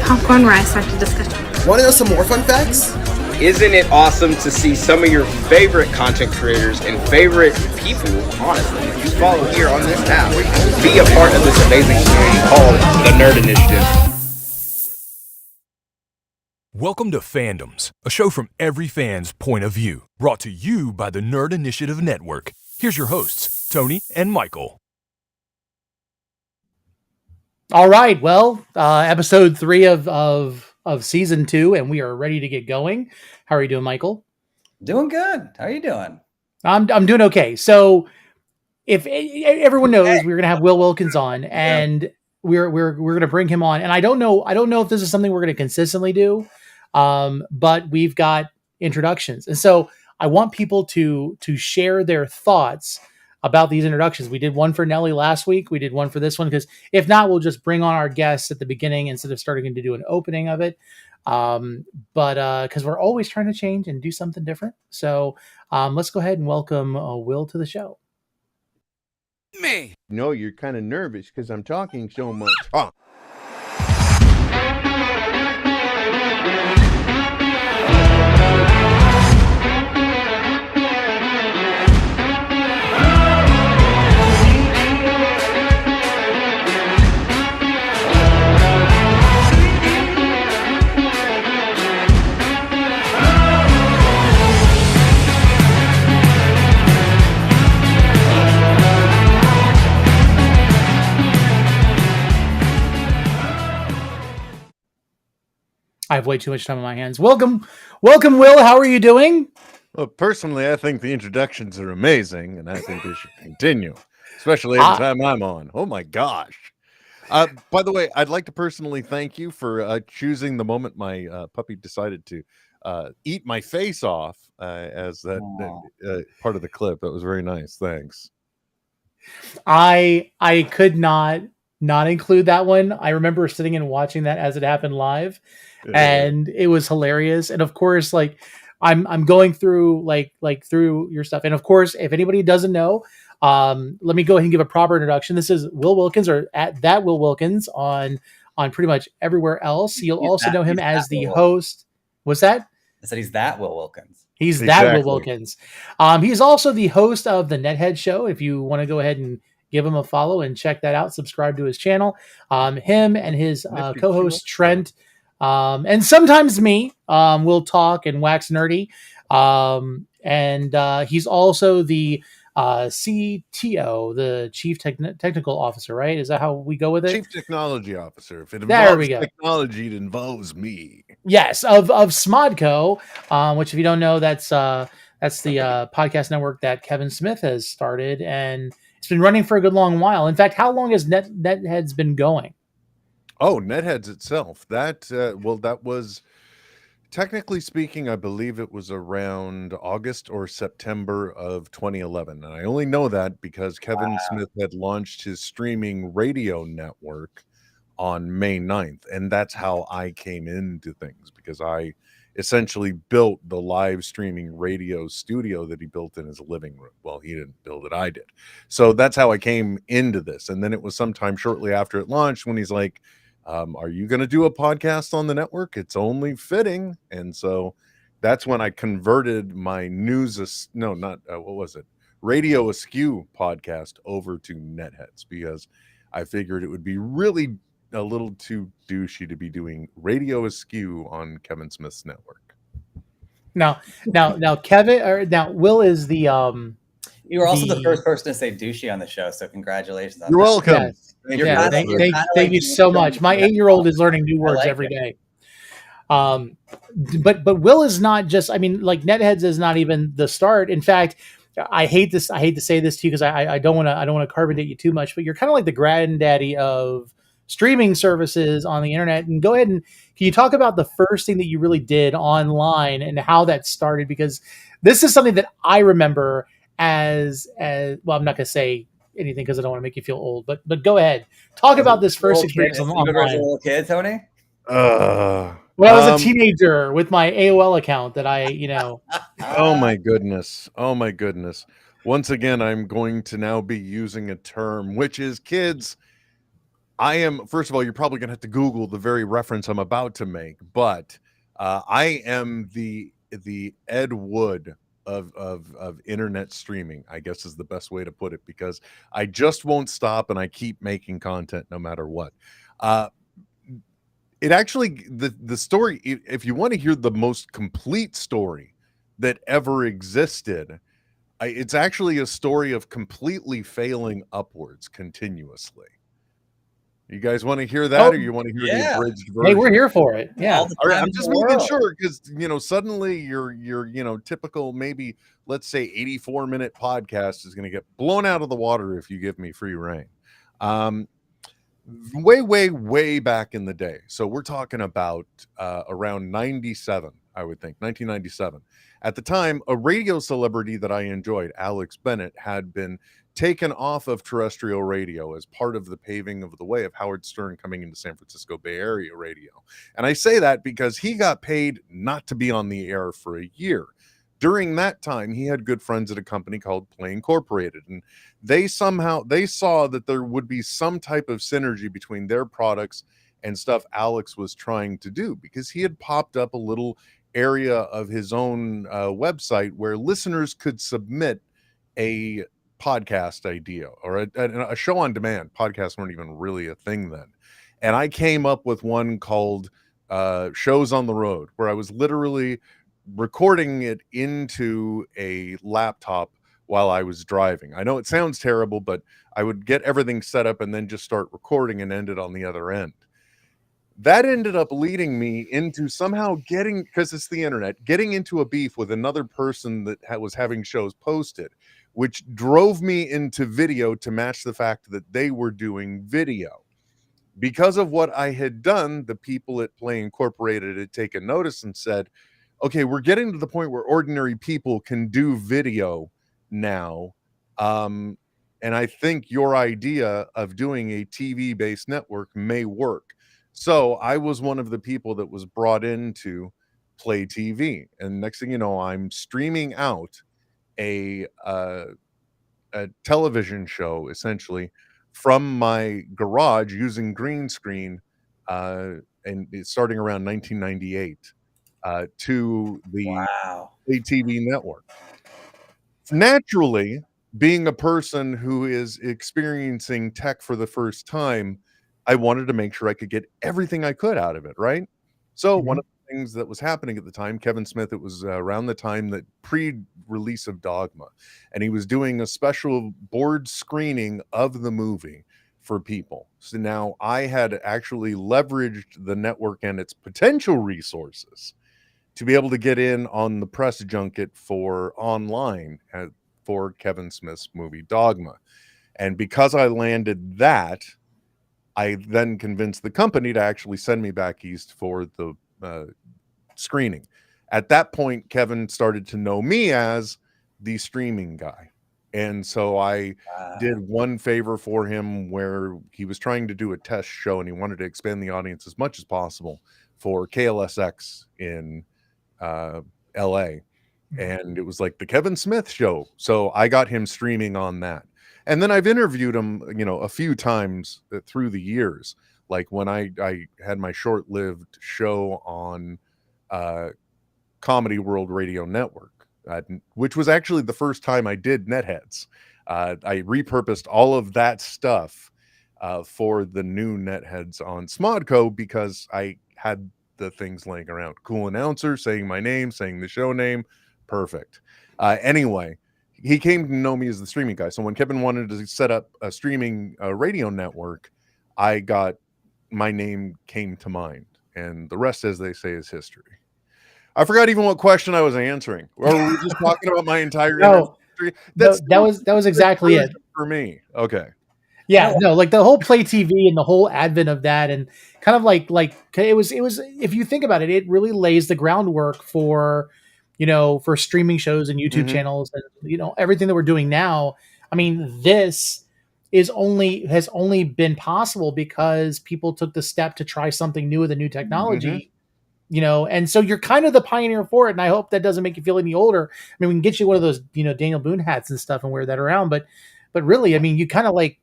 popcorn where I start the discussion. Want to know some more fun facts? Isn't it awesome to see some of your favorite content creators and favorite people, honestly, you follow here on this app, be a part of this amazing community called the Nerd Initiative? Welcome to Fandoms, a show from every fan's point of view, brought to you by the Nerd Initiative Network. Here's your hosts, Tony and Michael. All right, well, episode 3 of season 2, and we are ready to get going. How are you doing, Michael? Doing good. How are you doing? I'm doing okay. So, if everyone knows, we're gonna have Will Wilkins on, and we're gonna bring him on. And I don't know if this is something we're gonna consistently do, but we've got introductions, and so I want people to share their thoughts about these introductions. We did one for Nelly last week. We did one for this one, because if not, we'll just bring on our guests at the beginning instead of starting to do an opening of it. But because we're always trying to change and do something different. So let's go ahead and welcome Will to the show. Me. No, you're kind of nervous because I'm talking so much. Oh. I have way too much time on my hands. Welcome, Will. How are you doing? Well, personally, I think the introductions are amazing, and I think they should continue, especially every time I'm on. Oh my gosh! By the way, I'd like to personally thank you for choosing the moment my puppy decided to eat my face off as that part of the clip. That was very nice. Thanks. I could not include that one. I remember sitting and watching that as it happened live. And it was hilarious. And of course, like I'm going through like through your stuff. And of course, if anybody doesn't know, let me go ahead and give a proper introduction. This is Will Wilkins, or at that Will Wilkins on pretty much everywhere else. You'll also know him as the host. What's that? I said he's that Will Wilkins. He's that Will Wilkins. He's also the host of the NETHEADS show. If you want to go ahead and give him a follow and check that out, subscribe to his channel. Him and his co-host Trent, and sometimes me, will talk and wax nerdy. And he's also the CTO, the Chief Technical Officer, right? Is that how we go with it? Chief Technology Officer. If it involves technology, it involves me. Yes, of SMODCO, which if you don't know, that's the podcast network that Kevin Smith has started, and it's been running for a good long while. In fact, how long has NETHEADS been going? Oh, NETHEADS itself. That was, technically speaking, I believe it was around August or September of 2011. And I only know that because Kevin Smith had launched his streaming radio network on May 9th. And that's how I came into things, because I essentially built the live streaming radio studio that he built in his living room. Well, he didn't build it, I did. So that's how I came into this. And then it was sometime shortly after it launched when he's like, are you going to do a podcast on the network? It's only fitting. And so that's when I converted my Radio Askew podcast over to NETHEADS, because I figured it would be really a little too douchey to be doing Radio Askew on Kevin Smith's network. Now Will is the you were also the first person to say douchey on the show, so congratulations on You're welcome. Yes. Thank you so much. My 8-year-old is learning new words every day. But Will is not just, I mean, like, NETHEADS is not even the start. In fact, I hate to say this to you, because I don't want to carbon date you too much, but you're kind of like the granddaddy of streaming services on the internet. And go ahead and can you talk about the first thing that you really did online and how that started? Because this is something that I remember as well. I'm not going to say anything because I don't want to make you feel old, but go ahead, talk about this first experience online. You were a little kid, Tony? Well, I was a teenager with my AOL account that Oh my goodness. Once again, I'm going to now be using a term, which is, kids, I am, first of all, you're probably going to have to Google the very reference I'm about to make, but I am the Ed Wood of internet streaming, I guess is the best way to put it, because I just won't stop and I keep making content no matter what. It actually, the story, if you want to hear the most complete story that ever existed, it's actually a story of completely failing upwards continuously. You guys want to hear that, or you want to hear the abridged version? Hey, we're here for it. Yeah. All the All right, time I'm in just the making world. sure, because suddenly your typical, maybe let's say 84-minute podcast is going to get blown out of the water if you give me free reign. Way back in the day. So we're talking about around 97, I would think, 1997. At the time, a radio celebrity that I enjoyed, Alex Bennett, had been taken off of terrestrial radio as part of the paving of the way of Howard Stern coming into San Francisco Bay Area radio. And I say that because he got paid not to be on the air for a year. During that time, he had good friends at a company called Play Incorporated, and they saw that there would be some type of synergy between their products and stuff Alex was trying to do, because he had popped up a little area of his own website where listeners could submit a podcast idea or a show on demand. Podcasts weren't even really a thing then. And I came up with one called Shows on the Road, where I was literally recording it into a laptop while I was driving. I know it sounds terrible, but I would get everything set up and then just start recording and end it on the other end. That ended up leading me into somehow getting, because it's the internet, getting into a beef with another person that was having shows posted, which drove me into video to match the fact that they were doing video. Because of what I had done, the people at Play Incorporated had taken notice and said, okay, we're getting to the point where ordinary people can do video now. And I think your idea of doing a TV-based network may work. So I was one of the people that was brought into Play TV. And next thing you know, I'm streaming out a television show, essentially, from my garage using green screen, and it's starting around 1998. To the ATV Network. Naturally, being a person who is experiencing tech for the first time, I wanted to make sure I could get everything I could out of it, right? So one of the things that was happening at the time, Kevin Smith, it was around the time that pre-release of Dogma, and he was doing a special board screening of the movie for people. So now I had actually leveraged the network and its potential resources to be able to get in on the press junket for online for Kevin Smith's movie Dogma. And because I landed that, I then convinced the company to actually send me back east for the screening. At that point, Kevin started to know me as the streaming guy. And so I did one favor for him where he was trying to do a test show and he wanted to expand the audience as much as possible for KLSX in LA, and it was like the Kevin Smith show. So I got him streaming on that. And then I've interviewed him, a few times through the years. Like when I had my short-lived show on Comedy World Radio Network, which was actually the first time I did NETHEADS. I repurposed all of that stuff for the new NETHEADS on SMODCO because I had the things laying around. Cool announcer saying my name, saying the show name. Perfect. Anyway, he came to know me as the streaming guy. So when Kevin wanted to set up a streaming radio network, my name came to mind. And the rest, as they say, is history. I forgot even what question I was answering. Or were we just talking about my entire history? That was exactly it for me. Okay. Yeah, no, like the whole Play TV and the whole advent of that, and kind of like it was. If you think about it, it really lays the groundwork for, for streaming shows and YouTube channels, and everything that we're doing now. I mean, this has only been possible because people took the step to try something new with a new technology. And so you're kind of the pioneer for it, and I hope that doesn't make you feel any older. I mean, we can get you one of those, Daniel Boone hats and stuff and wear that around, but really, I mean, you kind of like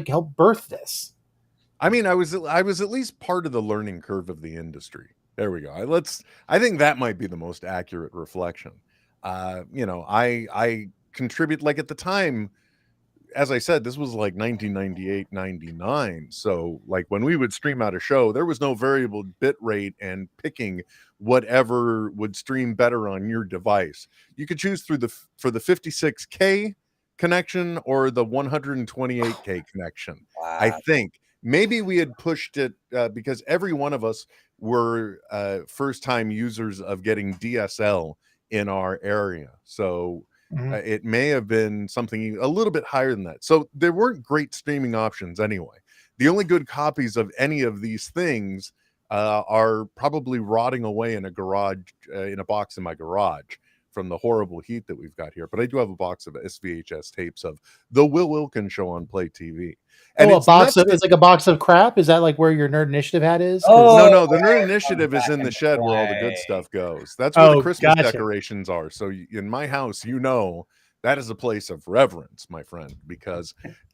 help birth this. I mean, I was at least part of the learning curve of the industry. There we go. I think that might be the most accurate reflection. I contribute, like, at the time, as I said, this was like 1998, 99. So like when we would stream out a show, there was no variable bit rate and picking whatever would stream better on your device. You could choose for the 56K connection or the 128K connection. Wow. I think maybe we had pushed it because every one of us were first time users of getting DSL in our area. So it may have been something a little bit higher than that. So there weren't great streaming options anyway. The only good copies of any of these things are probably rotting away in a garage, in a box in my garage from the horrible heat that we've got here. But I do have a box of SVHS tapes of the Will Wilkins Show on Play TV. And it's like a box of crap. Is that like where your Nerd Initiative hat is? No, the Nerd Initiative is in the shed where all the good stuff goes. That's where the Christmas decorations are. So in my house, that is a place of reverence, my friend, because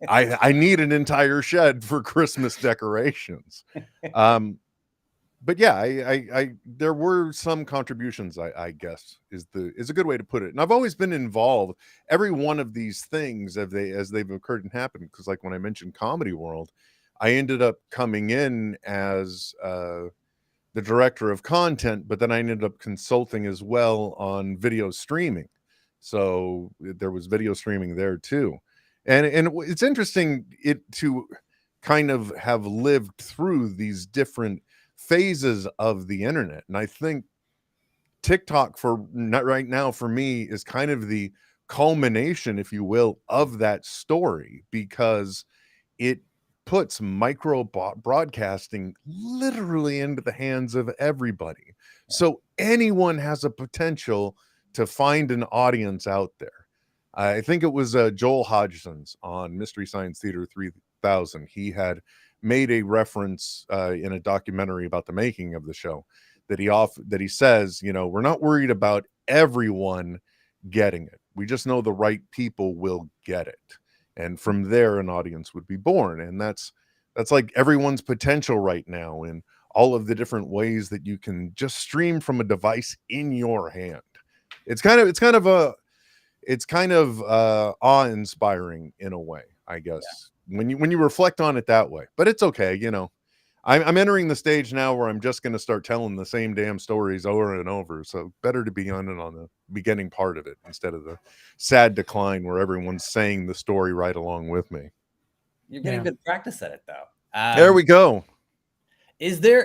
I need an entire shed for Christmas decorations. But yeah, I there were some contributions, I guess is a good way to put it. And I've always been involved. Every one of these things as they've occurred and happened, because like when I mentioned Comedy World, I ended up coming in as the director of content, but then I ended up consulting as well on video streaming. So there was video streaming there too. And it's interesting to kind of have lived through these different phases of the internet. And I think TikTok right now for me is kind of the culmination, if you will, of that story, because it puts micro broadcasting literally into the hands of everybody. So anyone has a potential to find an audience out there. I think it was Joel Hodgson's on Mystery Science Theater 3000. He had made a reference in a documentary about the making of the show that he says, we're not worried about everyone getting it. We just know the right people will get it. And from there, an audience would be born. And that's like everyone's potential right now in all of the different ways that you can just stream from a device in your hand. It's kind of awe-inspiring in a way, I guess. Yeah. When you reflect on it that way. But it's okay, I'm entering the stage now where I'm just going to start telling the same damn stories over and over. So better to be on the beginning part of it instead of the sad decline where everyone's saying the story right along with me. You're getting good practice at it, though. There we go.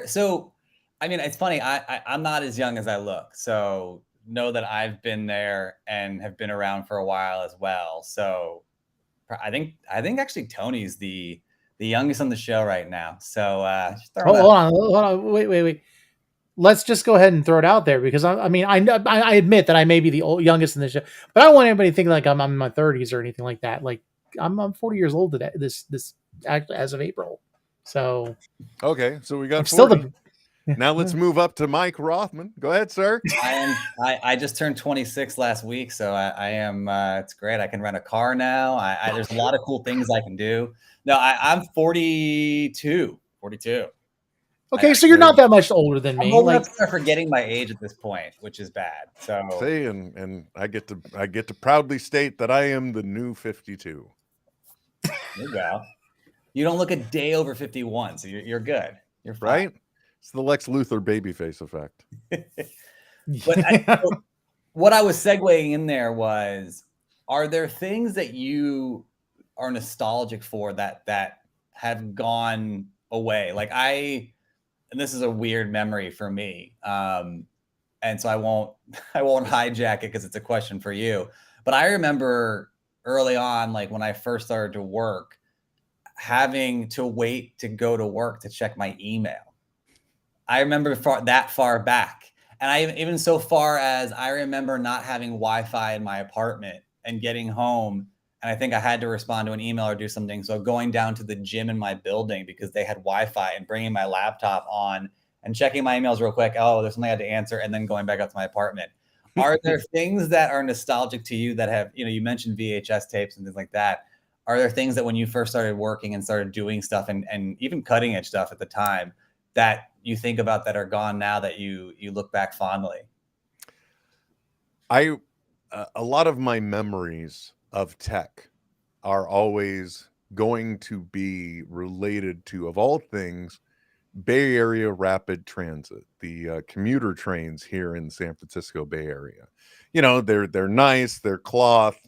So, I mean, it's funny. I'm not as young as I look. So know that I've been there and have been around for a while as well. So I think actually Tony's the youngest on the show right now. So hold on, wait. Let's just go ahead and throw it out there, because I admit that I may be the youngest in the show, but I don't want anybody to think like I'm in my 30s or anything like that. Like I'm 40 years old today. This as of April. So okay, so we got 40. Now let's move up to Mike Rothman. Go ahead, sir. I just turned 26 last week, so I am. It's great. I can rent a car now. There's a lot of cool things I can do. No, I'm 42. 42. Okay, so you're not that much older than me. I'm old enough to start forgetting my age at this point, which is bad. So see, and I get to proudly state that I am the new 52. There you go. You don't look a day over 51, so you're good. You're fine. Right. It's the Lex Luthor babyface effect. But what I was segueing in there was, are there things that you are nostalgic for that have gone away? Like and this is a weird memory for me. And so I won't hijack it because it's a question for you. But I remember early on, like when I first started to work, having to wait to go to work to check my email. I remember that far back. And even so far as I remember not having Wi-Fi in my apartment and getting home. And I think I had to respond to an email or do something. So going down to the gym in my building because they had Wi-Fi and bringing my laptop on and checking my emails real quick. Oh, there's something I had to answer. And then going back up to my apartment. Are there things that are nostalgic to you that have, you mentioned VHS tapes and things like that. are there things that when you first started working and started doing stuff and even cutting edge stuff at the time that you think about that are gone now that you look back fondly? A lot of my memories of tech are always going to be related to, of all things, Bay Area rapid transit, the commuter trains here in the San Francisco Bay Area. You know, they're nice, they're cloth.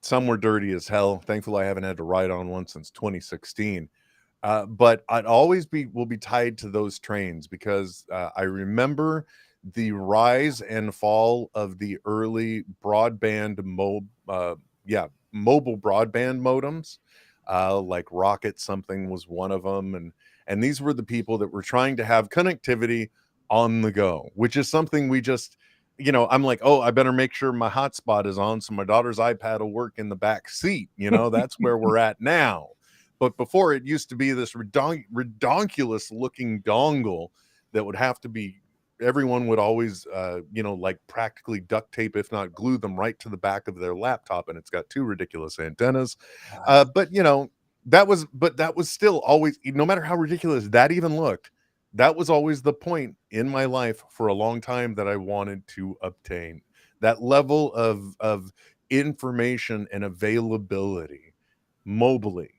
Some were dirty as hell. Thankfully, I haven't had to ride on one since 2016. But I'd always will be tied to those trains because I remember the rise and fall of the early broadband mobile broadband modems, like Rocket something was one of them, and these were the people that were trying to have connectivity on the go, which is something we just, you know, I'm like, oh, I better make sure my hotspot is on so my daughter's iPad will work in the back seat. You know, that's where we're at now. But before, it used to be this redonkulous looking dongle that would have to be, everyone would always, you know, like practically duct tape, if not glue them right to the back of their laptop. And it's got two ridiculous antennas. But, you know, that was still always, no matter how ridiculous that even looked, that was always the point in my life for a long time that I wanted to obtain. That level of information and availability mobily.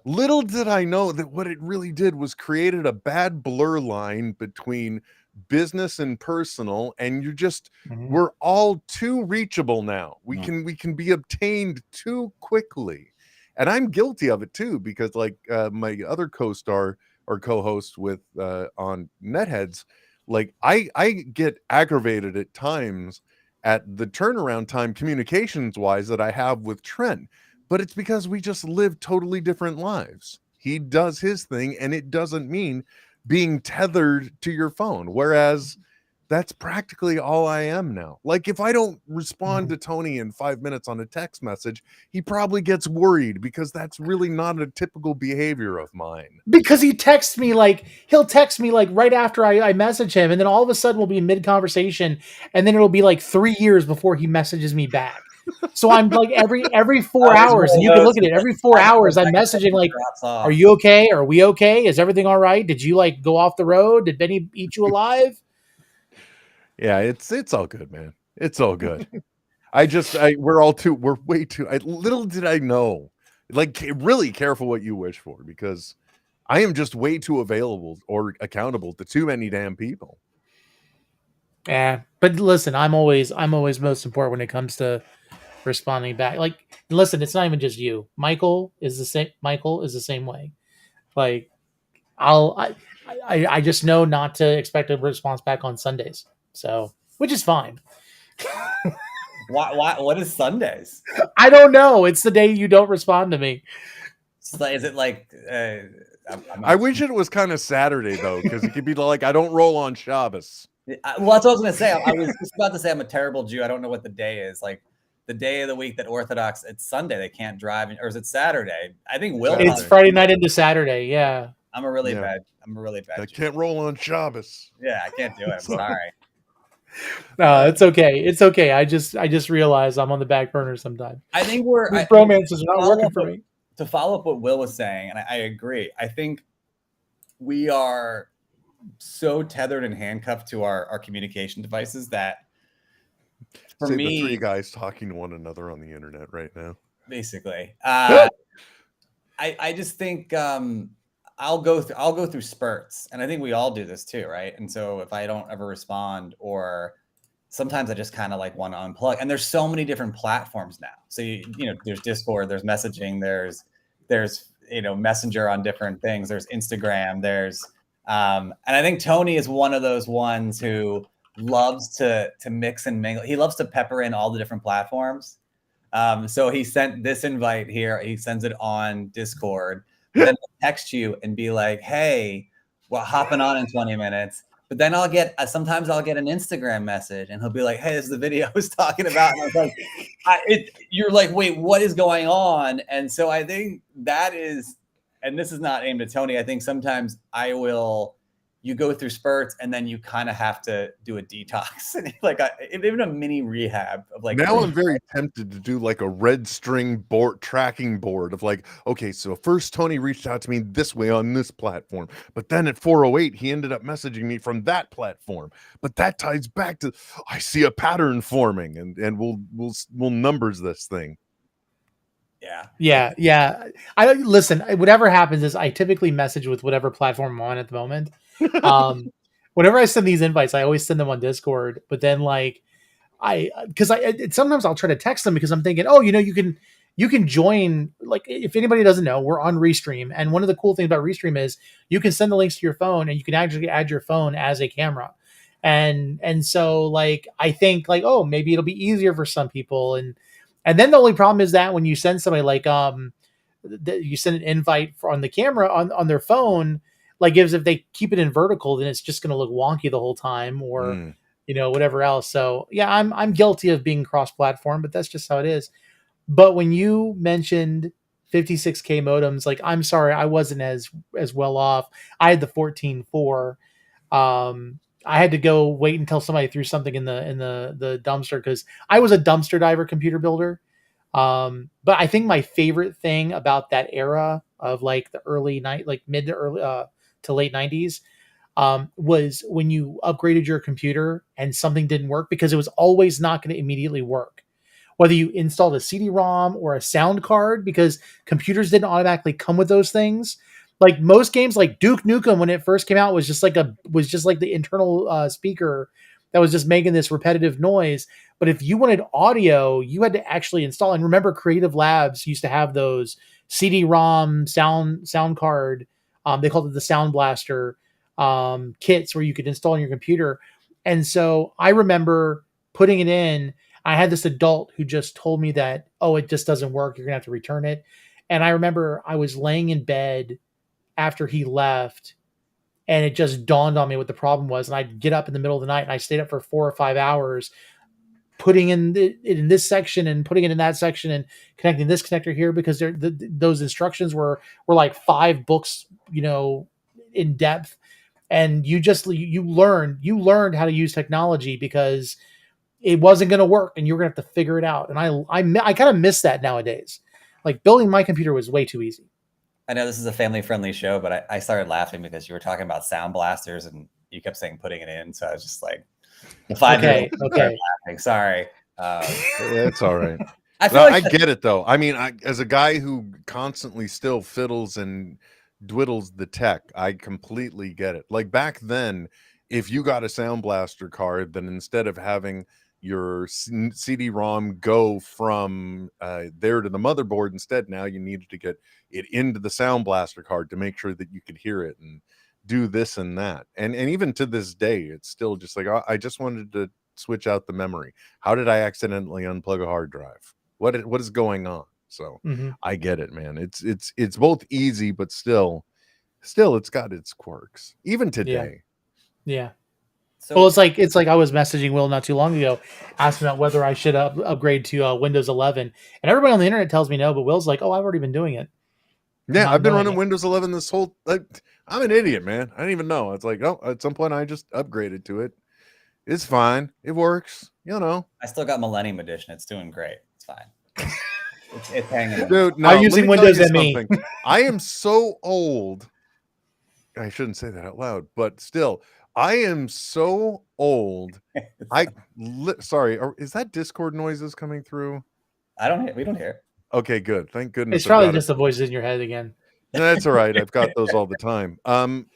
Little did I know that what it really did was created a bad blur line between business and personal, and you just we're all too reachable now. We can be obtained too quickly, and I'm guilty of it too, because like my other co-star or co-host with on NETHEADS, like I get aggravated at times at the turnaround time communications wise that I have with Trent. But it's because we just live totally different lives. He does his thing, and it doesn't mean being tethered to your phone. Whereas that's practically all I am now. Like if I don't respond to Tony in 5 minutes on a text message, he probably gets worried because that's really not a typical behavior of mine. Because he'll text me like right after I message him, and then all of a sudden we'll be in mid conversation, and then it'll be like 3 years before he messages me back. So I'm like every 4 hours, and you can look at it. Every 4 hours, I'm messaging like, "Are you okay? Are we okay? Is everything all right? Did you like go off the road? Did Benny eat you alive?" Yeah, it's all good, man. It's all good. We're way too. Little did I know, like, really careful what you wish for, because I am just way too available or accountable to too many damn people. Yeah, but listen, I'm always most important when it comes to responding back. Like, listen, it's not even just you. Michael is the same way. Like, I just know not to expect a response back on Sundays. So, which is fine. Why? What is Sundays? I don't know. It's the day you don't respond to me. Is it like? I wish it was kind of Saturday though, because it could be like, I don't roll on Shabbos. Well, that's what I was going to say. I was just about to say I'm a terrible Jew. I don't know what the day is. Like the day of the week that Orthodox, it's Sunday. They can't drive, or is it Saturday? I think It's Friday night into Saturday. Yeah. I'm a really bad. I Jew. can't roll on Shabbos. Yeah, I can't do it. I'm sorry. No, it's okay. It's okay. I just realized I'm on the back burner sometimes. I think these romances are not working for me. To follow up what Will was saying, and I agree. I think we are so tethered and handcuffed to our communication devices that for me, the three guys talking to one another on the internet right now. Basically, I just think I'll go through spurts, and I think we all do this too, right? And so if I don't ever respond, or sometimes I just kind of like want to unplug. And there's so many different platforms now. So you know, there's Discord, there's messaging, there's Messenger on different things, there's Instagram, there's and I think Tony is one of those ones who loves to mix and mingle. He loves to pepper in all the different platforms. So he sent this invite here. He sends it on Discord. Then he'll text you and be like, "Hey, we're hopping on in 20 minutes." But then sometimes I'll get an Instagram message, and he'll be like, "Hey, this is the video I was talking about." And I was like, you're like, "Wait, what is going on?" And so I think that is, and this is not aimed at Tony. I think sometimes you go through spurts, and then you kind of have to do a detox, and like even a mini rehab of like. Now I'm very tempted to do like a red string board tracking board of like, okay, so first Tony reached out to me this way on this platform, but then at 4:08 he ended up messaging me from that platform, but that ties back to I see a pattern forming, and we'll numbers this thing. Yeah. I listen. Whatever happens is I typically message with whatever platform I'm on at the moment. Whenever I send these invites, I always send them on Discord. But then, like, because sometimes I'll try to text them because I'm thinking, oh, you can join. Like, if anybody doesn't know, we're on Restream, and one of the cool things about Restream is you can send the links to your phone, and you can actually add your phone as a camera. And so, like, I think like, oh, maybe it'll be easier for some people, and then the only problem is that when you send somebody like you send an invite on the camera on their phone, like if they keep it in vertical, then it's just going to look wonky the whole time, or whatever else. So yeah, I'm guilty of being cross-platform, but that's just how it is. But when you mentioned 56K modems, like, I'm sorry, I wasn't as well off. I had the 14.4. I had to go wait until somebody threw something in the dumpster because I was a dumpster diver computer builder. But I think my favorite thing about that era of like the mid to early to late 90s was when you upgraded your computer and something didn't work, because it was always not going to immediately work. Whether you installed a CD-ROM or a sound card, because computers didn't automatically come with those things. Like most games, like Duke Nukem, when it first came out, was just like the internal speaker that was just making this repetitive noise. But if you wanted audio, you had to actually install. And remember, Creative Labs used to have those CD-ROM sound card. They called it the Sound Blaster kits where you could install on your computer. And so I remember putting it in. I had this adult who just told me that, oh, it just doesn't work. You're gonna have to return it. And I remember I was laying in bed after he left, and it just dawned on me what the problem was. And I'd get up in the middle of the night, and I stayed up for 4 or 5 hours putting it in this section and putting it in that section and connecting this connector here, because those instructions were like 5 books, in depth. And you learned how to use technology because it wasn't going to work, and you were going to have to figure it out. And I kind of miss that nowadays. Like, building my computer was way too easy. I know this is a family-friendly show, but I started laughing because you were talking about sound blasters and you kept saying putting it in. So I was just like, okay. Laughing. Sorry. It's all right. I get it, though. I mean, as a guy who constantly still fiddles and dwiddles the tech, I completely get it. Like back then, if you got a Sound Blaster card, then instead of having your CD-ROM go from there to the motherboard, instead now you needed to get it into the Sound Blaster card to make sure that you could hear it and do this and that. And even to this day, it's still just like, I just wanted to switch out the memory. How did I accidentally unplug a hard drive? What is going on? So I get it, man. It's both easy, but still it's got its quirks even today. Yeah. So, well, it's like I was messaging Will not too long ago, asking about whether I should upgrade to Windows 11, and everybody on the internet tells me no, but Will's like, oh, I've already been doing it. Yeah, I've been running Windows 11 this whole. I'm an idiot, man. I didn't even know. It's like, oh, at some point I just upgraded to it. It's fine. It works. I still got Millennium Edition. It's doing great. It's fine. it's hanging. Dude, no, I'm using Windows ME. I am so old. I shouldn't say that out loud, but still. I am so old. Sorry, is that Discord noises coming through? We don't hear it. Okay, good. Thank goodness. It's probably just the voices in your head again. That's all right. I've got those all the time.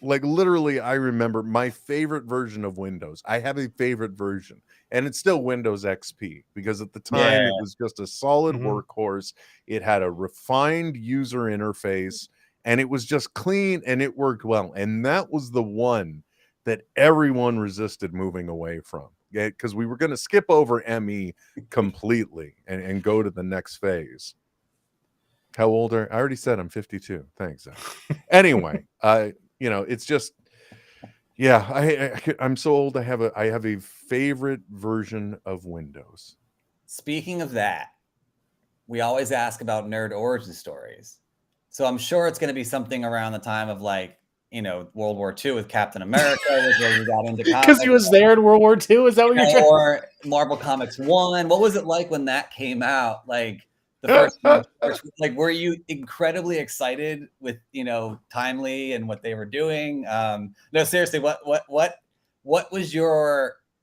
Like literally, I remember my favorite version of Windows. I have a favorite version, and it's still Windows XP, because at the time it was just a solid workhorse. It had a refined user interface, and it was just clean, and it worked well. And that was the one that everyone resisted moving away from, because we were going to skip over ME completely and go to the next phase. How old are I? Already said I'm 52. Thanks. Anyway, it's just, I'm so old. I have a favorite version of Windows. Speaking of that, we always ask about nerd origin stories. So I'm sure it's going to be something around the time of like World War II with Captain America was where you got into comics. Because he was there in World War II. Is that what you're trying? Or Marvel Comics 1. What was it like when that came out? Like the first like, were you incredibly excited with Timely and what they were doing? No, seriously, what was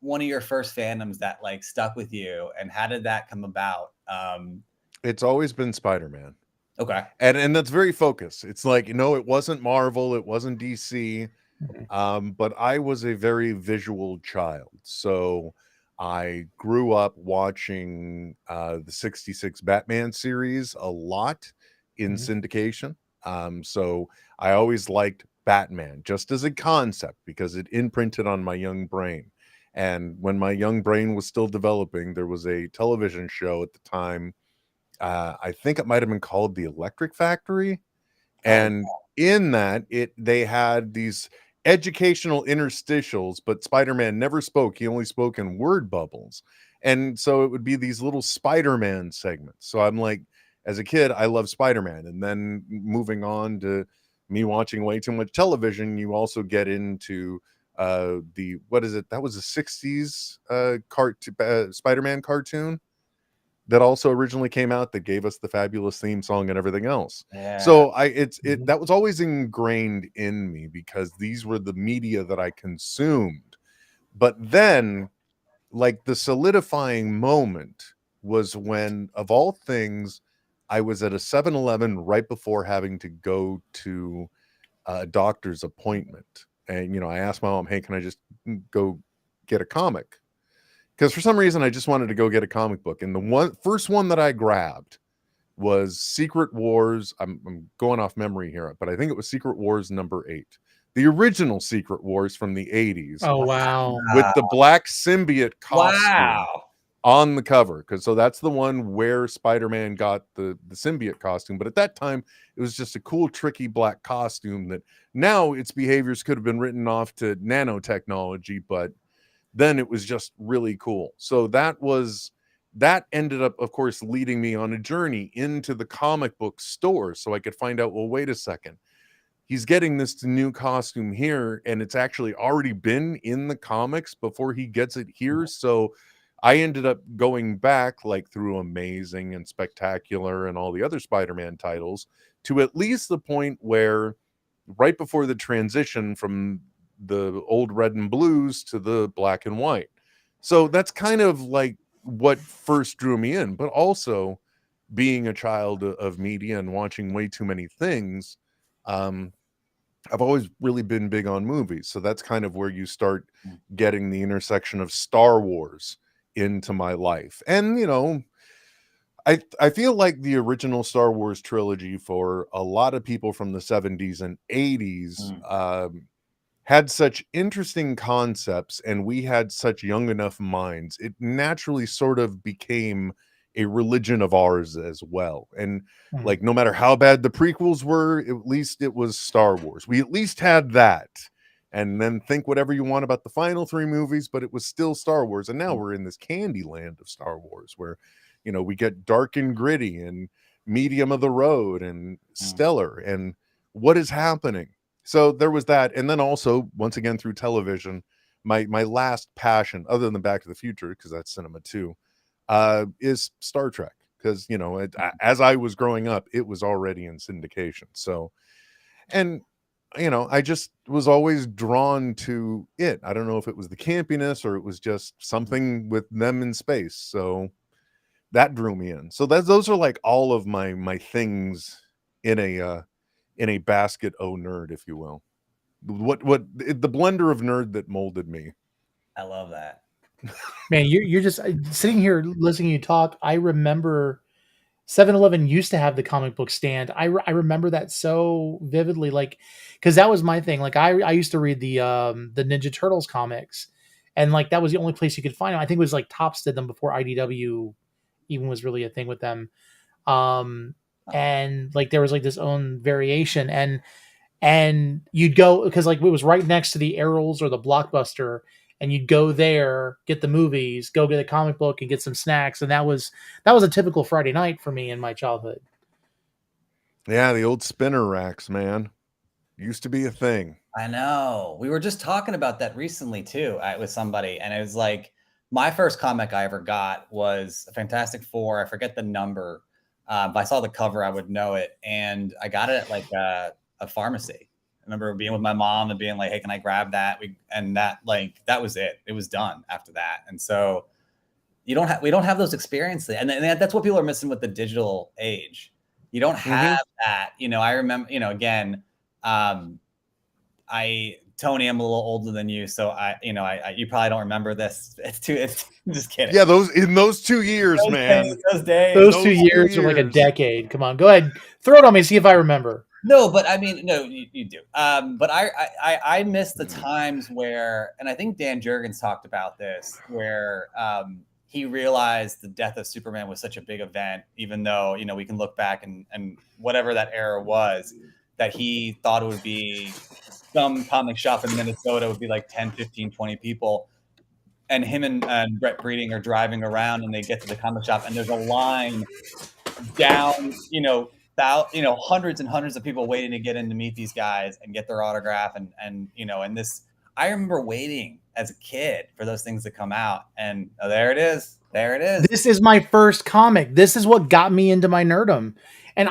one of your first fandoms that like stuck with you, and how did that come about? It's always been Spider-Man. Okay. And that's very focused. It's like, it wasn't Marvel, it wasn't DC. But I was a very visual child. So I grew up watching the 66 Batman series a lot in syndication. So I always liked Batman just as a concept because it imprinted on my young brain. And when my young brain was still developing, there was a television show at the time. I think it might have been called The Electric Factory. And in that, they had these educational interstitials, but Spider-Man never spoke. He only spoke in word bubbles. And so it would be these little Spider-Man segments. So I'm like, as a kid, I love Spider-Man. And then moving on to me watching way too much television, you also get into what is it? That was a 60s Spider-Man cartoon that also originally came out that gave us the fabulous theme song and everything else. Yeah. So that was always ingrained in me because these were the media that I consumed. But then, like, the solidifying moment was when, of all things, I was at a 7-Eleven right before having to go to a doctor's appointment. And, I asked my mom, hey, can I just go get a comic? Because for some reason, I just wanted to go get a comic book. And the first one that I grabbed was Secret Wars. I'm going off memory here, but I think it was Secret Wars #8. The original Secret Wars from the 80s. Oh, wow. With the black symbiote costume on the cover. So that's the one where Spider-Man got the symbiote costume. But at that time, it was just a cool, tricky black costume that now its behaviors could have been written off to nanotechnology, but then it was just really cool. So that ended up, of course, leading me on a journey into the comic book store so I could find out, well, wait a second. He's getting this new costume here, and it's actually already been in the comics before he gets it here. So I ended up going back, like, through Amazing and Spectacular and all the other Spider-Man titles to at least the point where right before the transition from the old red and blues to the black and white. So that's kind of like what first drew me in, but also being a child of media and watching way too many things. I've always really been big on movies. So that's kind of where you start getting the intersection of Star Wars into my life. And, I feel like the original Star Wars trilogy for a lot of people from the 70s and 80s, had such interesting concepts, and we had such young enough minds. It naturally sort of became a religion of ours as well. And like, no matter how bad the prequels were, at least it was Star Wars. We at least had that. And then think whatever you want about the final 3 movies, but it was still Star Wars. And now we're in this candy land of Star Wars where, we get dark and gritty and medium of the road and stellar. And what is happening? So there was that. And then also, once again, through television, my last passion, other than Back to the Future, because that's cinema too, is Star Trek. Because, as I was growing up, it was already in syndication. So, and, I just was always drawn to it. I don't know if it was the campiness or it was just something with them in space. So that drew me in. So those are like all of my things in a basket, nerd, if you will. What the blender of nerd that molded me. I love that. Man, you're just sitting here listening to you talk. I remember 7-Eleven used to have the comic book stand. I remember that so vividly, like, because that was my thing. Like, I used to read the Ninja Turtles comics, and like that was the only place you could find them. I think it was like Topps did them before IDW even was really a thing with them. And like there was like this own variation, and you'd go because like it was right next to the Errol's or the Blockbuster, and you'd go there, get the movies, go get a comic book, and get some snacks, and that was a typical Friday night for me in my childhood. Yeah, the old spinner racks, man. Used to be a thing. I know. We were just talking about that recently too, with somebody, and it was like my first comic I ever got was Fantastic Four. I forget the number. If I saw the cover, I would know it, and I got it at like a pharmacy. I remember being with my mom and being like, "Hey, can I grab that?" That was it. It was done after that, and so we don't have those experiences, and that's what people are missing with the digital age. You don't have that. I remember. Again. Tony, I'm a little older than you, so you probably don't remember this. It's just kidding. Yeah, those 2 years, man. Those 2 years are like a decade. Come on, go ahead, throw it on me, see if I remember. No, but I mean, no, you do. But I miss the times where, and I think Dan Jurgens talked about this, where he realized the death of Superman was such a big event, even though we can look back and whatever that era was, that he thought it would be some comic shop in Minnesota would be like 10, 15, 20 people. And him and Brett Breeding are driving around, and they get to the comic shop, and there's a line down, hundreds and hundreds of people waiting to get in to meet these guys and get their autograph. And this, I remember waiting as a kid for those things to come out. And there it is. There it is. This is my first comic. This is what got me into my nerdom. And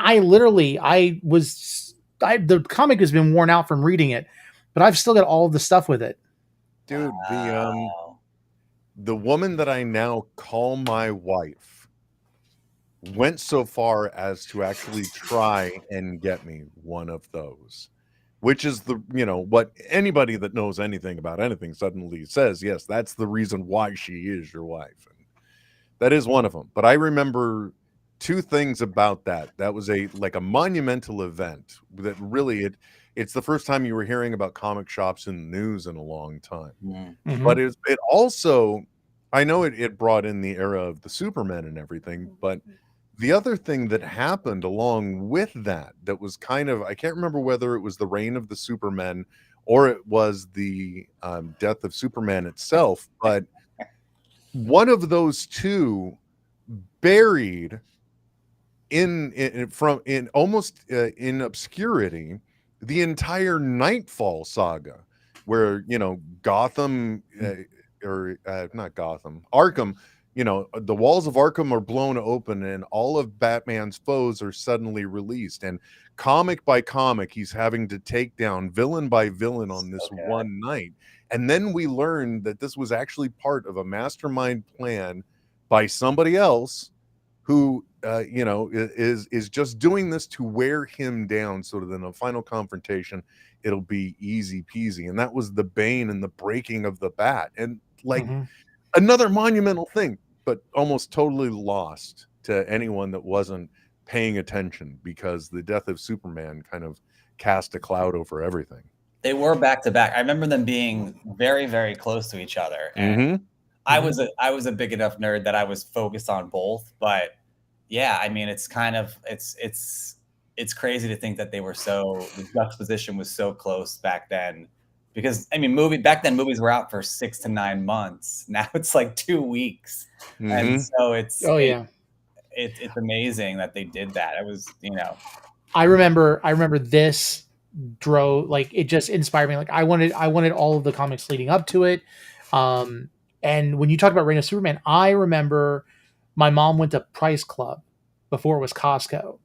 the comic has been worn out from reading it, but I've still got all of the stuff with it. Dude, the woman that I now call my wife went so far as to actually try and get me one of those, which is what anybody that knows anything about anything suddenly says, yes, that's the reason why she is your wife. And that is one of them. But I remember two things about that. That was a monumental event that really it's the first time you were hearing about comic shops in the news in a long time. Mm-hmm. But it also, I know it brought in the era of the Superman and everything, but the other thing that happened along with that was kind of, I can't remember whether it was the reign of the Supermen or it was the death of Superman itself, but one of those two buried in obscurity the entire Nightfall saga, where Gotham not Gotham, Arkham, the walls of Arkham are blown open and all of Batman's foes are suddenly released, and comic by comic he's having to take down villain by villain on this one night. And then we learned that this was actually part of a mastermind plan by somebody else who is just doing this to wear him down so that in a final confrontation it'll be easy peasy. And that was the Bane and the breaking of the bat, and another monumental thing, but almost totally lost to anyone that wasn't paying attention, because the death of Superman kind of cast a cloud over everything. They were back to back. I remember them being very, very close to each other. And I was a big enough nerd that I was focused on both. But yeah, I mean, it's kind of it's crazy to think that they were the juxtaposition was so close back then. Because I mean, back then movies were out for 6 to 9 months. Now it's like 2 weeks, and so it's it's amazing that they did that. It was I remember this drove, it just inspired me. I wanted all of the comics leading up to it. And when you talk about Reign of Superman, I remember my mom went to Price Club before it was Costco,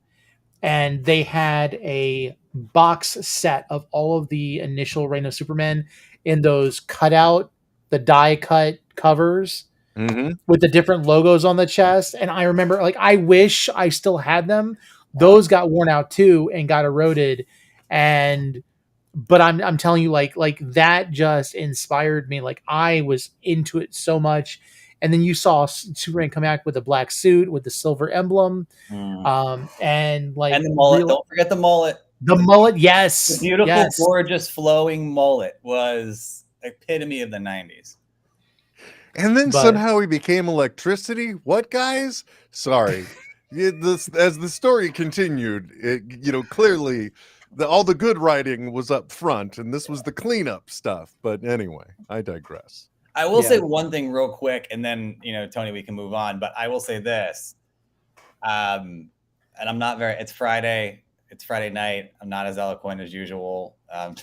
and they had a box set of all of the initial Reign of Superman in those the die cut covers with the different logos on the chest. And I remember, I wish I still had them. Those got worn out too and got eroded. But I'm telling you, that just inspired me. I was into it so much. And then you saw Superman come out with a black suit with the silver emblem, and the mullet. Don't forget the mullet. The mullet, yes, the beautiful, gorgeous, flowing mullet was epitome of the 90s. And then somehow he became electricity. What, guys? Sorry. As the story continued, clearly all the good writing was up front, and this was the cleanup stuff. But anyway, I digress. I will say one thing real quick, and then, Tony, we can move on. But I will say this, and I'm not it's Friday. it's Friday night. I'm not as eloquent as usual. I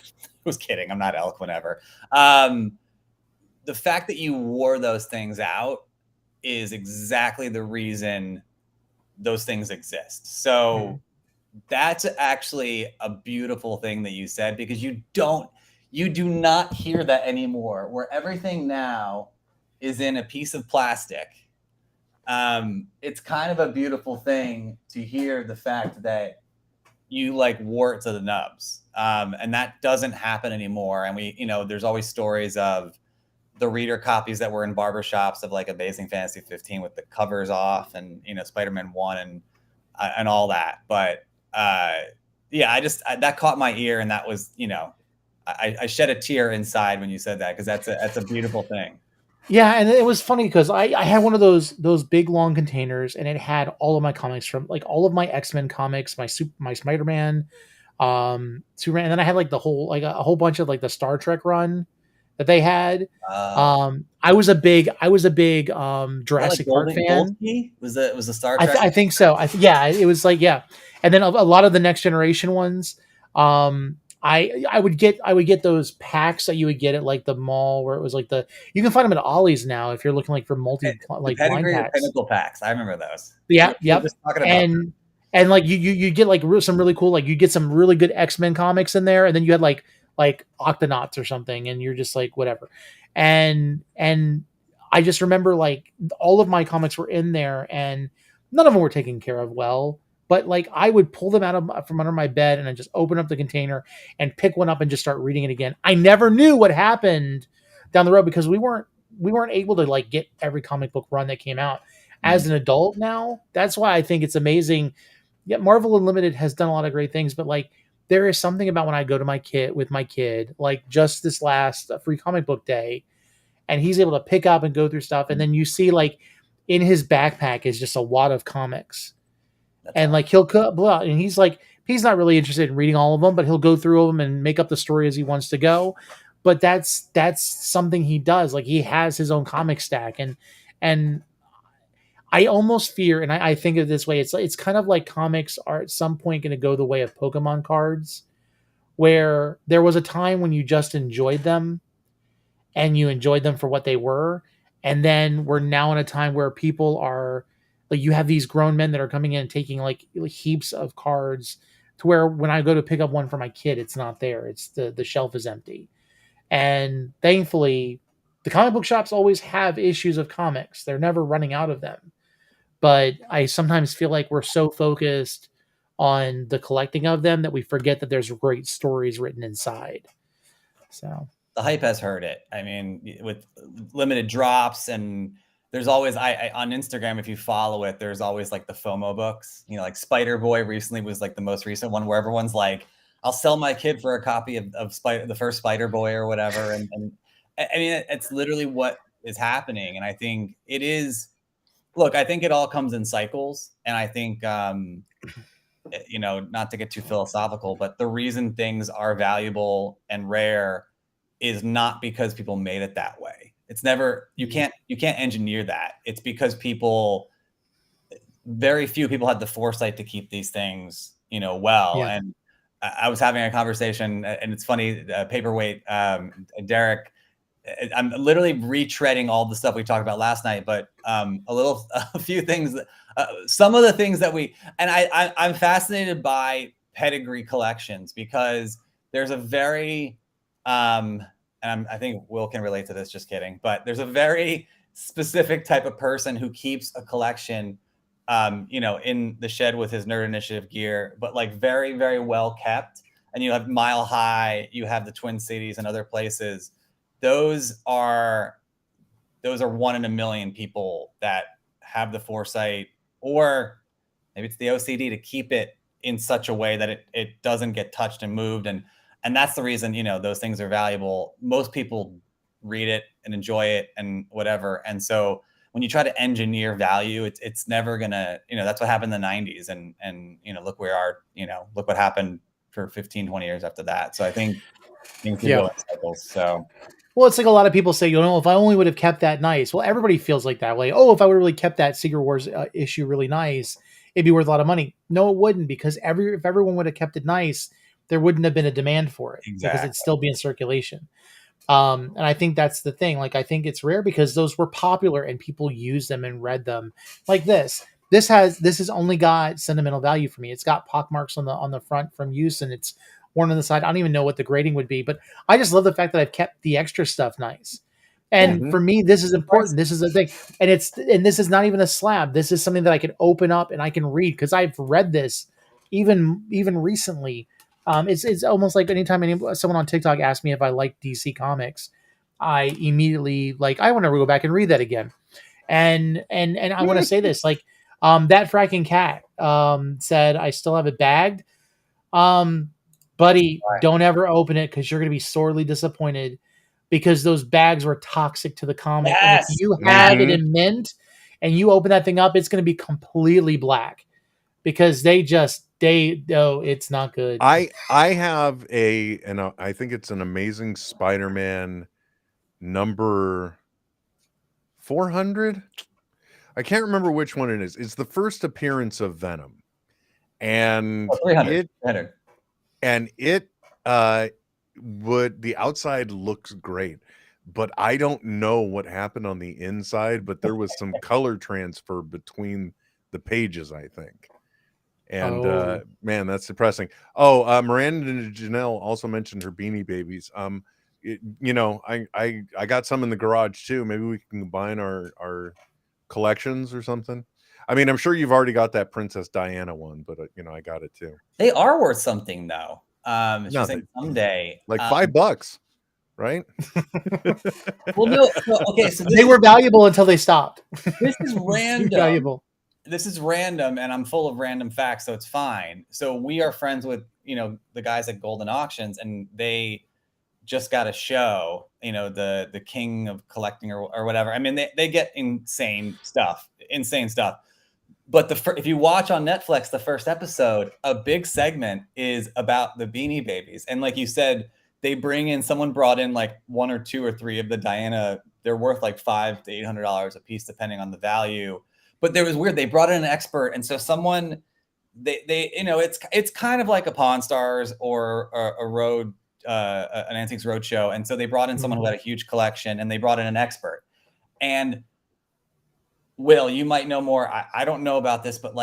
was kidding. I'm not eloquent ever. The fact that you wore those things out is exactly the reason those things exist. So that's actually a beautiful thing that you said, because you do not hear that anymore, where everything now is in a piece of plastic. It's kind of a beautiful thing to hear the fact that you like wore it to the nubs. And that doesn't happen anymore. And we, there's always stories of the reader copies that were in barbershops of like Amazing Fantasy 15 with the covers off, and, Spider-Man 1 and all that. But yeah, that caught my ear, and that was, I shed a tear inside when you said that, because that's a beautiful thing. Yeah, and it was funny because I had one of those big long containers, and it had all of my comics from like all of my X-Men comics, my Spider-Man, Superman, and then I had like a whole bunch of like the Star Trek run that they had. I was a big Jurassic Park fan. Was the Star Trek? I think so. Yeah, it was like, yeah. And then a lot of the Next Generation ones. I would get those packs that you would get at like the mall, where it was like you can find them at Ollie's now if you're looking like for multi like blind packs. Pinnacle packs. I remember those. Yeah, yep. And like you get like some really cool, like you get some really good X-Men comics in there, and then you had like Octonauts or something, and you're just like whatever. And I just remember like all of my comics were in there, and none of them were taken care of well. But like I would pull them out from under my bed, and I just open up the container and pick one up and just start reading it again. I never knew what happened down the road, because we weren't able to like get every comic book run that came out as an adult now. That's why I think it's amazing. Yeah, Marvel Unlimited has done a lot of great things, but like there is something about when I go to my kid, like just this last free comic book day, and he's able to pick up and go through stuff, and then you see like in his backpack is just a wad of comics. And like he'll cut, and he's not really interested in reading all of them, but he'll go through them and make up the story as he wants to go. But that's something he does. Like he has his own comic stack, and I almost fear, and I think of it this way, it's kind of like comics are at some point going to go the way of Pokemon cards, where there was a time when you just enjoyed them, and you enjoyed them for what they were, and then we're now in a time where people are. Like you have these grown men that are coming in and taking like heaps of cards, to where when I go to pick up one for my kid, it's not there. It's the shelf is empty. And thankfully, the comic book shops always have issues of comics. They're never running out of them. But I sometimes feel like we're so focused on the collecting of them that we forget that there's great stories written inside. So the hype has hurt it. I mean, with limited drops, and there's always I on Instagram, if you follow it, there's always like the FOMO books. Like Spider Boy recently was like the most recent one, where everyone's like, I'll sell my kid for a copy of the first Spider Boy or whatever. And I mean, it's literally what is happening. And I think it is. Look, I think it all comes in cycles, and I think not to get too philosophical, but the reason things are valuable and rare is not because people made it that way. It's never, you can't engineer that. It's because very few people had the foresight to keep these things, well. Yeah. And I was having a conversation, and it's funny, Paperweight, Derek, I'm literally retreading all the stuff we talked about last night, but a few things, some of the things that I'm fascinated by pedigree collections, because there's a very, and I think Will can relate to this, just kidding, but there's a very specific type of person who keeps a collection, in the shed with his Nerd Initiative gear, but like very, very well kept. And you have Mile High, you have the Twin Cities and other places. Those are 1 in a million people that have the foresight, or maybe it's the OCD, to keep it in such a way that it doesn't get touched and moved. And that's the reason, those things are valuable. Most people read it and enjoy it and whatever. And so when you try to engineer value, it's never gonna, that's what happened in the 90s. And look where we are, look what happened for 15, 20 years after that. So I think things go in cycles. So. Well, it's like a lot of people say, if I only would have kept that nice. Well, everybody feels like that way. Oh, if I would have really kept that Secret Wars issue really nice, it'd be worth a lot of money. No, it wouldn't, because if everyone would have kept it nice, there wouldn't have been a demand for it because it'd still be in circulation. And I think that's the thing. Like, I think it's rare because those were popular and people used them and read them. Like this has only got sentimental value for me. It's got pockmarks on the front from use, and it's worn on the side. I don't even know what the grading would be, but I just love the fact that I've kept the extra stuff nice. And for me, this is important. This is the thing. And this is not even a slab. This is something that I can open up and I can read, because I've read this even recently. It's almost like anytime someone on TikTok asks me if I like DC Comics, I immediately I want to go back and read that again. And I want to say this, that fracking cat said, I still have it bagged. Buddy, don't ever open it, because you're going to be sorely disappointed, because those bags were toxic to the comic. Yes! And if you have it in mint and you open that thing up, it's going to be completely black, because it's not good. I have I think it's an Amazing Spider-Man number 400. I can't remember which one it is. It's the first appearance of Venom, and 300. The outside looks great, but I don't know what happened on the inside, but there was some color transfer between the pages, I think. And man, that's depressing. Miranda and Janelle also mentioned her Beanie Babies. I got some in the garage too. Maybe we can combine our collections or something. I mean, I'm sure you've already got that Princess Diana one, but I got it too. They are worth something though. Someday, like $5, right? Well, no. Okay, so they were valuable until they stopped. This is random. Valuable. This is random, and I'm full of random facts, so it's fine. So we are friends with the guys at Golden Auctions, and they just got a show. The king of collecting or whatever. I mean, they get insane stuff. But if you watch on Netflix, the first episode, a big segment is about the Beanie Babies. And like you said, someone brought in like 1 or 2 or 3 of the Diana. They're worth like $500 to $800 a piece, depending on the value. But there was weird. They brought in an expert. And so someone, it's kind of like a Pawn Stars or a road, an Antiques Roadshow. And so they brought in someone who had a huge collection, and they brought in an expert. And Will, you might know more. I don't know about this, but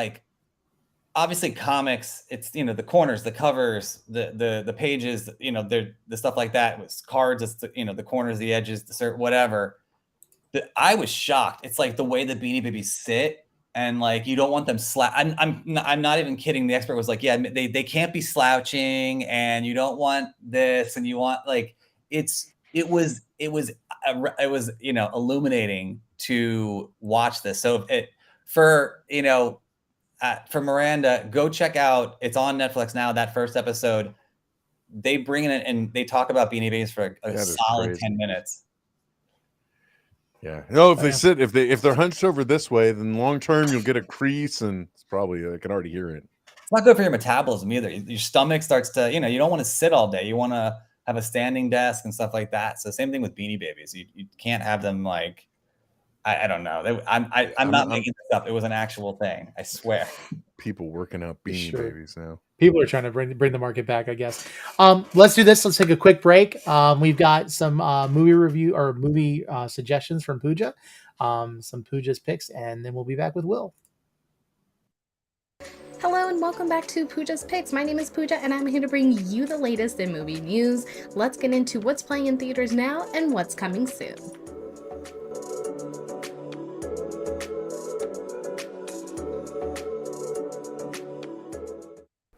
obviously comics, it's the corners, the covers, the pages, the stuff like that. With cards, it's the corners, the edges, whatever. I was shocked. It's like the way the Beanie Babies sit, and you don't want them I'm not even kidding. The expert was like, yeah, they can't be slouching, and you don't want this, and you want it was illuminating to watch this. So for Miranda, go check out. It's on Netflix now. That first episode, they bring in and they talk about Beanie Babies for a solid 10 minutes. Yeah. No, if they're hunched over this way, then long term you'll get a crease, and it's probably, I can already hear it. It's not good for your metabolism either. Your stomach starts to, you don't want to sit all day. You want to have a standing desk and stuff like that. So same thing with Beanie Babies. You can't have them I don't know. I'm not making this up. It was an actual thing. I swear. People working out Beanie Babies now. People are trying to bring the market back, I guess. Let's do this. Let's take a quick break. We've got some movie review or movie suggestions from Pooja, some Pooja's picks, and then we'll be back with Will. Hello and welcome back to Pooja's Picks. My name is Pooja and I'm here to bring you the latest in movie news. Let's get into what's playing in theaters now and what's coming soon.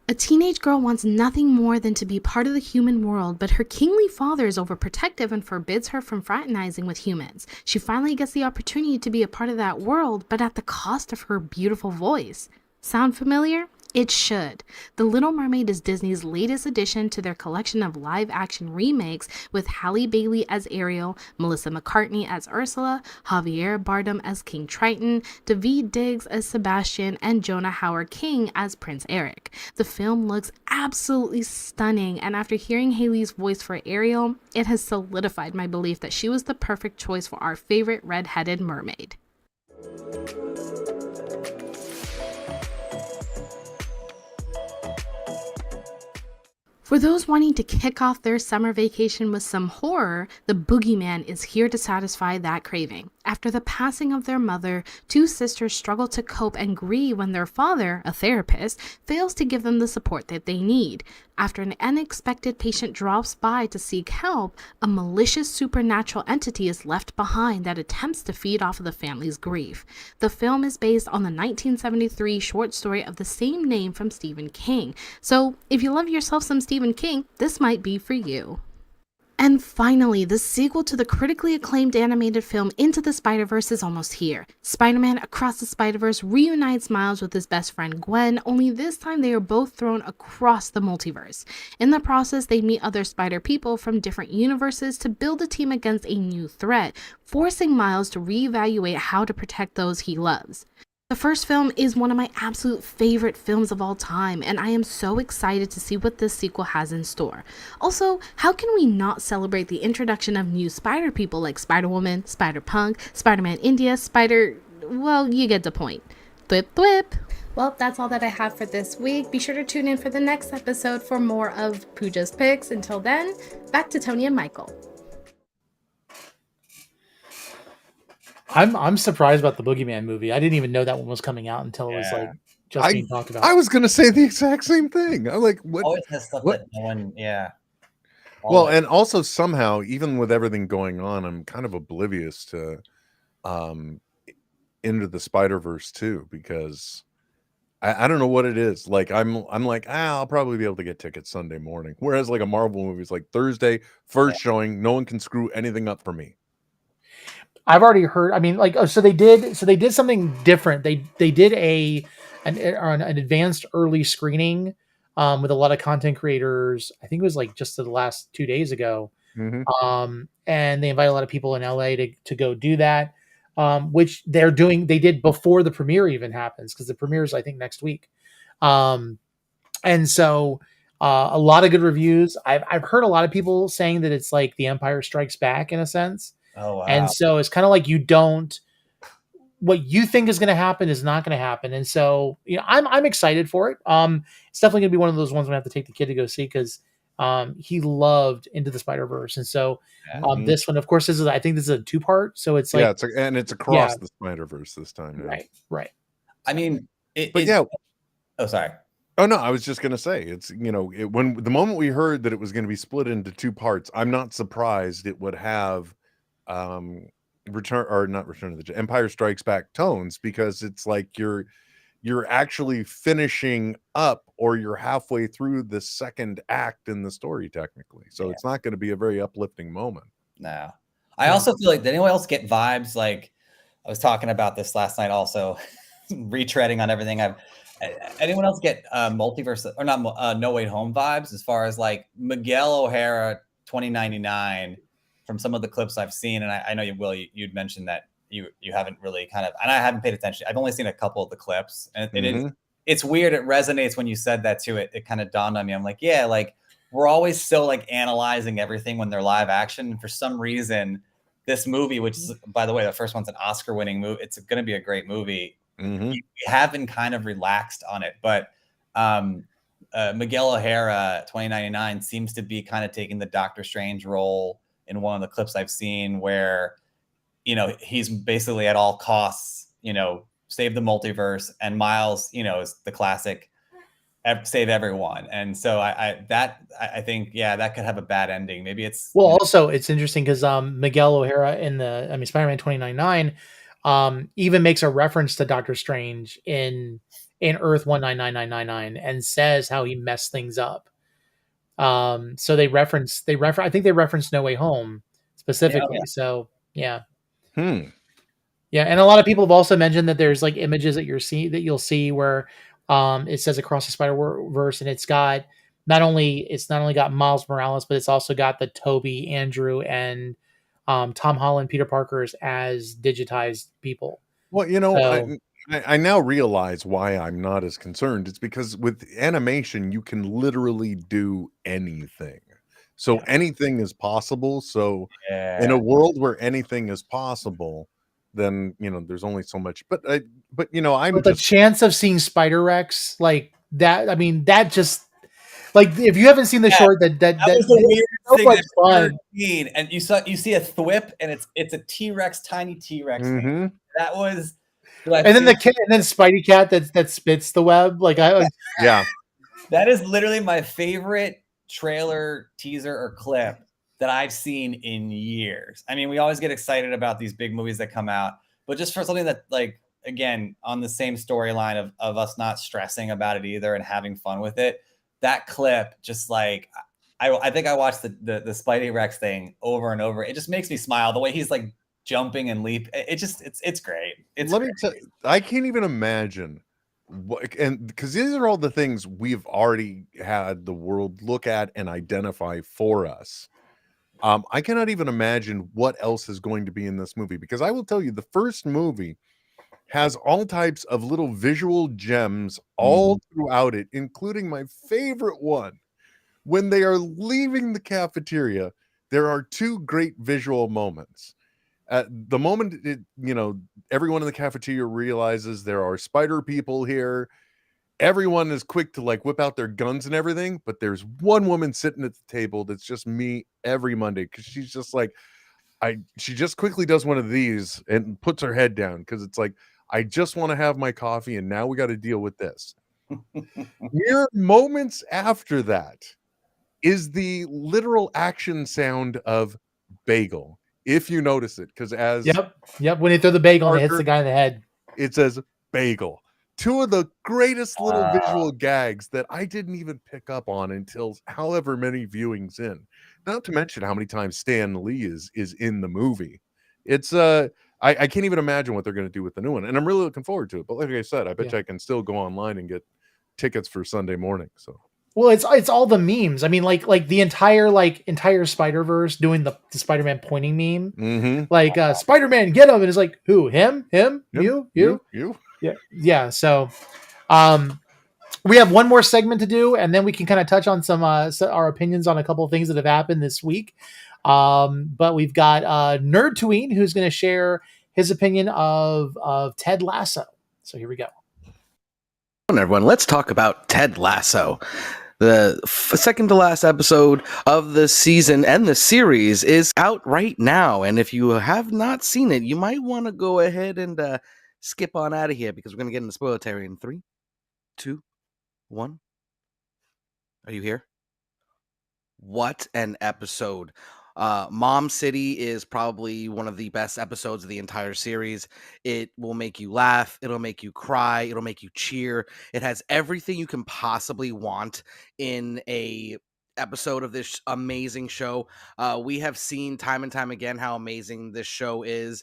A teenage girl wants nothing more than to be part of the human world, but her kingly father is overprotective and forbids her from fraternizing with humans. She finally gets the opportunity to be a part of that world, but at the cost of her beautiful voice. Sound familiar? It should. The Little Mermaid is Disney's latest addition to their collection of live-action remakes, with Halle Bailey as Ariel, Melissa McCartney as Ursula, Javier Bardem as King Triton, Daveed Diggs as Sebastian, and Jonah Hauer-King as Prince Eric. The film looks absolutely stunning, and after hearing Haley's voice for Ariel, it has solidified my belief that she was the perfect choice for our favorite red-headed mermaid. For those wanting to kick off their summer vacation with some horror, the Boogeyman is here to satisfy that craving. After the passing of their mother, two sisters struggle to cope and grieve when their father, a therapist, fails to give them the support that they need. After an unexpected patient drops by to seek help, a malicious supernatural entity is left behind that attempts to feed off of the family's grief. The film is based on the 1973 short story of the same name from Stephen King. So if you love yourself some Stephen King, this might be for you. And finally, the sequel to the critically acclaimed animated film Into the Spider-Verse is almost here. Spider-Man Across the Spider-Verse reunites Miles with his best friend Gwen, only this time they are both thrown across the multiverse. In the process, they meet other spider people from different universes to build a team against a new threat, forcing Miles to reevaluate how to protect those he loves. The first film is one of my absolute favorite films of all time, and I am so excited to see what this sequel has in store. Also, how can we not celebrate the introduction of new spider people like Spider-Woman, Spider-Punk, Spider-Man India, well, you get the point. Thwip thwip! Well, that's all that I have for this week. Be sure to tune in for the next episode for more of Pooja's Picks. Until then, back to Tony and Michael. I'm surprised about the Boogeyman movie. I didn't even know that one was coming out until it was like just being talked about. I was going to say the exact same thing. I'm like, what? Always has stuff that no one, Well, and also somehow, even with everything going on, I'm kind of oblivious to Into the Spider-Verse too, because I don't know what it is. Like I'm like, I'll probably be able to get tickets Sunday morning. Whereas like a Marvel movie is like Thursday, first showing, no one can screw anything up for me. I've already heard. I mean, like, so they did something different. They did an advanced early screening with a lot of content creators. I think it was like just the last 2 days ago. Mm-hmm. And they invited a lot of people in LA to go do that, which they did before the premiere even happens, because the premiere is I think next week. And so a lot of good reviews. I've heard a lot of people saying that it's like The Empire Strikes Back in a sense. Oh, wow. And so it's kind of like what you think is going to happen is not going to happen. And so, I'm excited for it. It's definitely going to be one of those ones I'm going to have to take the kid to go see, because he loved Into the Spider-Verse. And so this one, of course, I think this is a 2-part. So it's like, it's across the Spider-Verse this time. Yeah. Right. I mean, oh, sorry. Oh no, I was just gonna say it's when the moment we heard that it was going to be split into 2 parts, I'm not surprised it would have Return of the Empire Strikes Back tones, because it's like you're actually finishing up, or you're halfway through the second act in the story technically. So it's not going to be a very uplifting moment. No. I also feel like, did anyone else get vibes? Like I was talking about this last night, also retreading on everything. Anyone else get multiverse or not No Way Home vibes, as far as like Miguel O'Hara 2099 from some of the clips I've seen? And I know you'd mentioned that you haven't really and I haven't paid attention. I've only seen a couple of the clips, and it's weird. It resonates when you said that too. It kind of dawned on me. I'm like, yeah, like we're always so like analyzing everything when they're live action. And for some reason, this movie, which is, by the way, the first one's an Oscar-winning movie. It's going to be a great movie. We haven't kind of relaxed on it, but Miguel O'Hara 2099 seems to be kind of taking the Doctor Strange role in one of the clips I've seen, where he's basically at all costs save the multiverse, and Miles is the classic save everyone. And so I think that could have a bad ending. Maybe it's also it's interesting because Miguel O'Hara in Spider-Man 2099 even makes a reference to Doctor Strange in Earth 199999 and says how he messed things up. So they reference I think they referenced No Way Home specifically. So yeah. Yeah, and a lot of people have also mentioned that there's like images that you'll see where it says Across the Spider-Verse, and it's not only got Miles Morales, but it's also got the Toby, Andrew, and Tom Holland, Peter Parkers as digitized people. Well, I now realize why I'm not as concerned. It's because with animation, you can literally do anything. So anything is possible. So in a world where anything is possible, then there's only so much. But the chance of seeing Spider-Rex like that, I mean, that just Like if you haven't seen the short, that was the weirdest so thing much I've ever fun. seen. And you see a thwip, and it's a T-Rex, tiny T-Rex. Mm-hmm. That was. And then and then Spidey Cat that spits the web. Like Yeah. That is literally my favorite trailer, teaser, or clip that I've seen in years. I mean, we always get excited about these big movies that come out, but just for something that, like, again, on the same storyline of us not stressing about it either and having fun with it, that clip just like I think I watched the Spidey Rex thing over and over. It just makes me smile the way he's like jumping and leap. It's great. Let me tell you, I can't even imagine what, and because these are all the things we've already had the world look at and identify for us. I cannot even imagine what else is going to be in this movie, because I will tell you, the first movie has all types of little visual gems all throughout it, including my favorite one. When they are leaving the cafeteria, there are two great visual moments. At the moment everyone in the cafeteria realizes there are spider people here, everyone is quick to like whip out their guns and everything, but there's one woman sitting at the table that's just me every Monday, because she's just like, she just quickly does one of these and puts her head down, because it's like, I just want to have my coffee and now we got to deal with this. Mere moments after that is the literal action sound of bagel, if you notice it, because as Yep. When they throw the bagel and it hits the guy in the head, it says bagel. Two of the greatest little visual gags that I didn't even pick up on until however many viewings in. Not to mention how many times Stan Lee is in the movie. It's I can't even imagine what they're going to do with the new one, and I'm really looking forward to it. But like I said, I bet you I can still go online and get tickets for Sunday morning. So. Well, it's all the memes. I mean, like the entire SpiderVerse doing the Spider-Man pointing meme. Like Spider-Man, get him, and it's like, who? Him? You? Yeah. So, we have one more segment to do, and then we can kind of touch on some our opinions on a couple of things that have happened this week. But we've got Nerd Tween, who's going to share his opinion of Ted Lasso. So here we go. Everyone, let's talk about Ted Lasso. The second to last episode of the season and the series is out right now, and if you have not seen it, you might want to go ahead and skip on out of here, because we're going to get into spoiler territory in 3, 2, 1. Are you here? What an episode. Mom City is probably one of the best episodes of the entire series. It will make you laugh. It'll make you cry. It'll make you cheer. It has everything you can possibly want in a episode of this amazing show. We have seen time and time again how amazing this show is.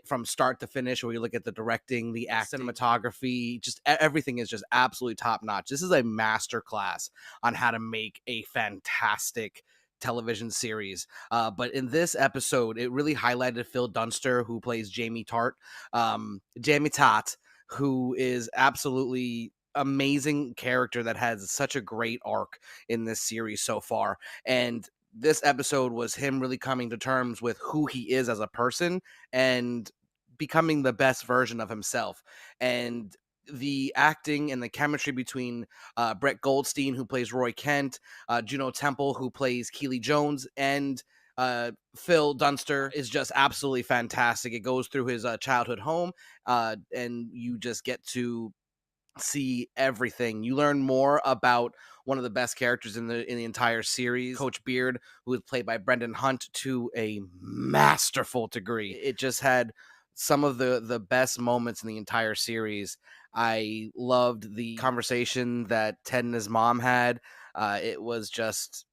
From start to finish, where you look at the directing, the cinematography, just everything is just absolutely top notch. This is a master class on how to make a fantastic television series. But in this episode, it really highlighted Phil Dunster, who plays Jamie Tart, who is absolutely amazing character that has such a great arc in this series so far. And this episode was him really coming to terms with who he is as a person and becoming the best version of himself. And the acting and the chemistry between Brett Goldstein, who plays Roy Kent, Juno Temple, who plays Keely Jones, and Phil Dunster is just absolutely fantastic. It goes through his childhood home, and you just get to see everything. You learn more about one of the best characters in the entire series, Coach Beard, who is played by Brendan Hunt to a masterful degree. It just had some of the best moments in the entire series. I loved the conversation that Ted and his mom had. It was just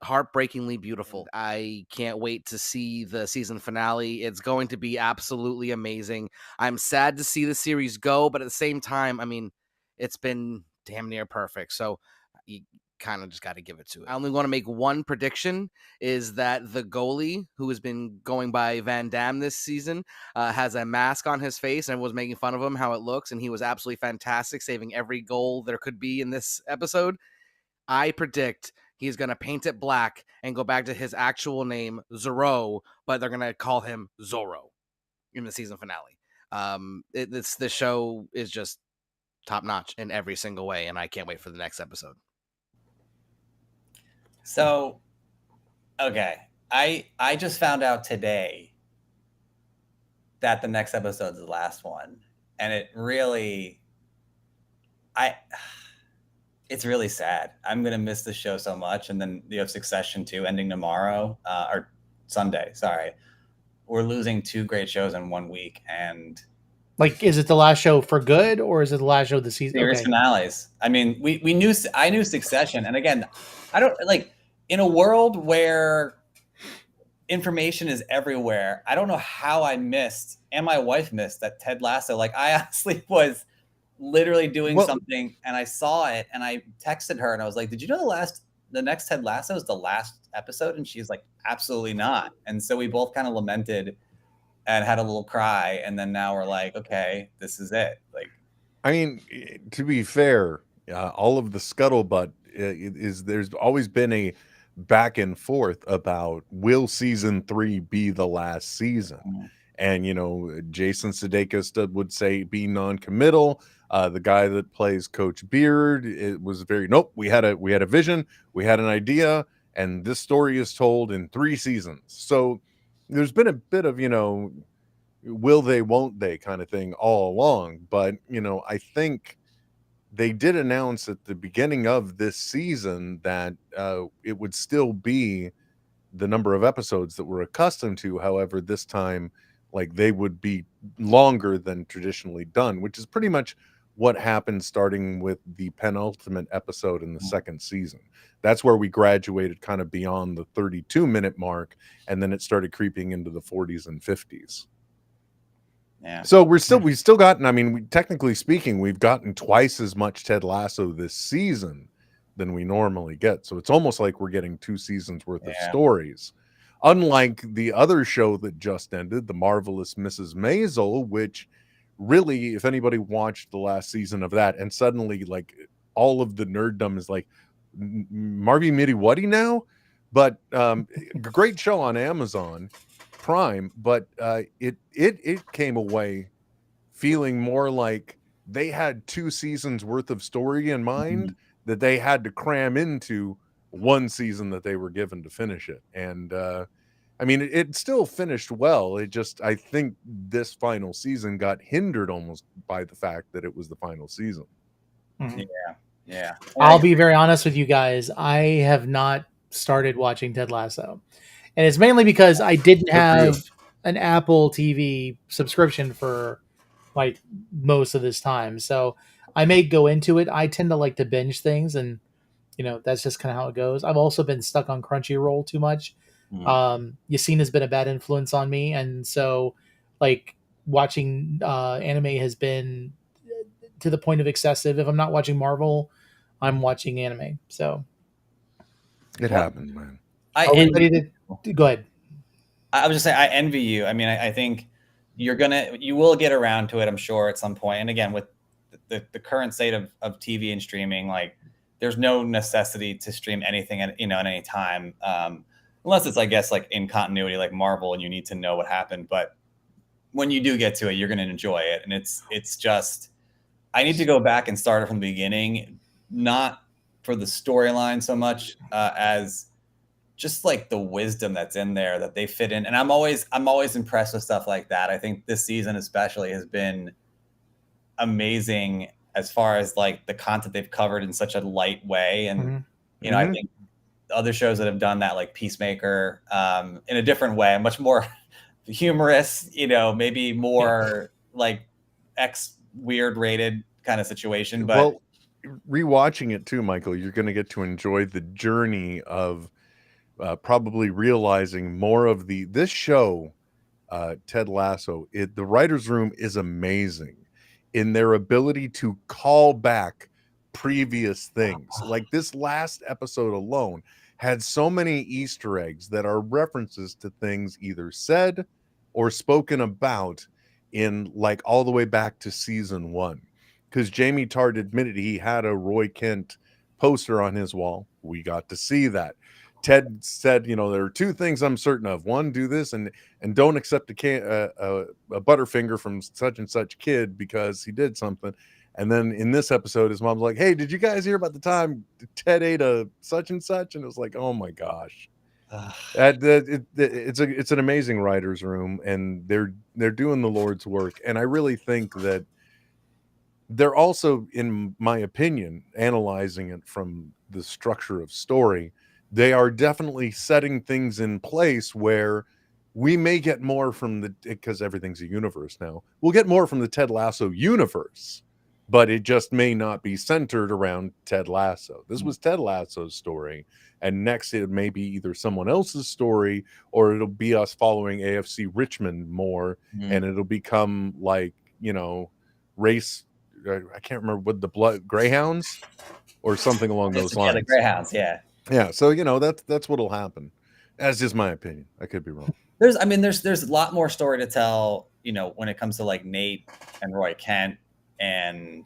heartbreakingly beautiful. I can't wait to see the season finale. It's going to be absolutely amazing. I'm sad to see the series go, but at the same time, I mean, it's been damn near perfect. So you kind of just got to give it to it. I only want to make one prediction, is that the goalie, who has been going by Van Damme this season, has a mask on his face, and was making fun of him, how it looks, and he was absolutely fantastic, saving every goal there could be in this episode. I predict he's going to paint it black and go back to his actual name, Zorro, but they're going to call him Zorro in the season finale. The show is just top notch in every single way, and I can't wait for the next episode. So, okay, I just found out today that the next episode is the last one, and it really, it's really sad. I'm gonna miss the show so much, and then you have Succession too, ending tomorrow or Sunday. Sorry, we're losing 2 great shows in 1 week, and Like, is it the last show for good, or is it the last show of the season? series finales. I mean, I knew Succession, and again, I don't like in a world where information is everywhere. I don't know how I missed, and my wife missed that Ted Lasso. Like, I honestly was literally doing something, and I saw it, and I texted her, and I was like, "Did you know the next Ted Lasso is the last episode?" And she's like, "Absolutely not." And so we both kind of lamented and had a little cry, and then now we're like, "Okay, this is it." Like, I mean, to be fair, all of the scuttlebutt is there's always been a back and forth about will season 3 be the last season, and Jason Sudeikis would say be non-committal. The guy that plays Coach Beard, it was very nope. We had a vision, we had an idea, and this story is told in 3 seasons. So there's been a bit of will they, won't they kind of thing all along. But, I think they did announce at the beginning of this season that it would still be the number of episodes that we're accustomed to. However, this time, like, they would be longer than traditionally done, which is pretty much what happened starting with the penultimate episode in the second season. That's where we graduated kind of beyond the 32-minute mark, and then it started creeping into the 40s and 50s. Yeah. So we've still gotten, I mean, technically speaking, we've gotten twice as much Ted Lasso this season than we normally get. So it's almost like we're getting 2 seasons worth of stories. Unlike the other show that just ended, The Marvelous Mrs. Maisel, which really, if anybody watched the last season of that, and suddenly like all of the nerddom is like, Marvy Mitty Wuddy now? But great show on Amazon Prime, but it came away feeling more like they had 2 seasons worth of story in mind that they had to cram into 1 season that they were given to finish it. And I mean, it still finished well. I think this final season got hindered almost by the fact that it was the final season. Yeah. I'll be very honest with you guys. I have not started watching Ted Lasso. And it's mainly because I didn't have an Apple TV subscription for like most of this time. So I may go into it. I tend to like to binge things, and that's just kind of how it goes. I've also been stuck on Crunchyroll too much. Yassine has been a bad influence on me, and so like watching anime has been to the point of excessive. If I'm not watching Marvel, I'm watching anime. So it happens, man. Go ahead. I was just saying, I envy you. I mean, I think you will get around to it, I'm sure, at some point. And again, with the current state of TV and streaming, like, there's no necessity to stream anything at any time, unless it's, I guess, like in continuity, like Marvel, and you need to know what happened. But when you do get to it, you're going to enjoy it. And it's just, I need to go back and start it from the beginning, not for the storyline so much as just like the wisdom that's in there that they fit in. And I'm always impressed with stuff like that. I think this season especially has been amazing as far as like the content they've covered in such a light way. And, I think other shows that have done that, like Peacemaker, in a different way, much more humorous, maybe more like X weird rated kind of situation. But rewatching it too, Michael, you're going to get to enjoy the journey of probably realizing more of this show, Ted Lasso. The writer's room is amazing in their ability to call back previous things. Like this last episode alone had so many Easter eggs that are references to things either said or spoken about in like all the way back to season 1. Because Jamie Tart admitted he had a Roy Kent poster on his wall. We got to see that. Ted said, there are 2 things I'm certain of. 1, do this, and don't accept a Butterfinger from such and such kid because he did something. And then in this episode, his mom's like, "Hey, did you guys hear about the time Ted ate a such and such?" And it was like, "Oh my gosh." It's an amazing writer's room, and they're doing the Lord's work. And I really think that they're also, in my opinion, analyzing it from the structure of story. They are definitely setting things in place where we may get more from because everything's a universe now. We'll get more from the Ted Lasso universe, but it just may not be centered around Ted Lasso. This was Ted Lasso's story, and next it may be either someone else's story, or it'll be us following AFC Richmond more, and it'll become like, race. I can't remember what the blood Greyhounds or something along those lines. Yeah, the Greyhounds. Yeah. Yeah. So that's what'll happen. That's just my opinion. I could be wrong. There's a lot more story to tell, when it comes to like Nate and Roy Kent and,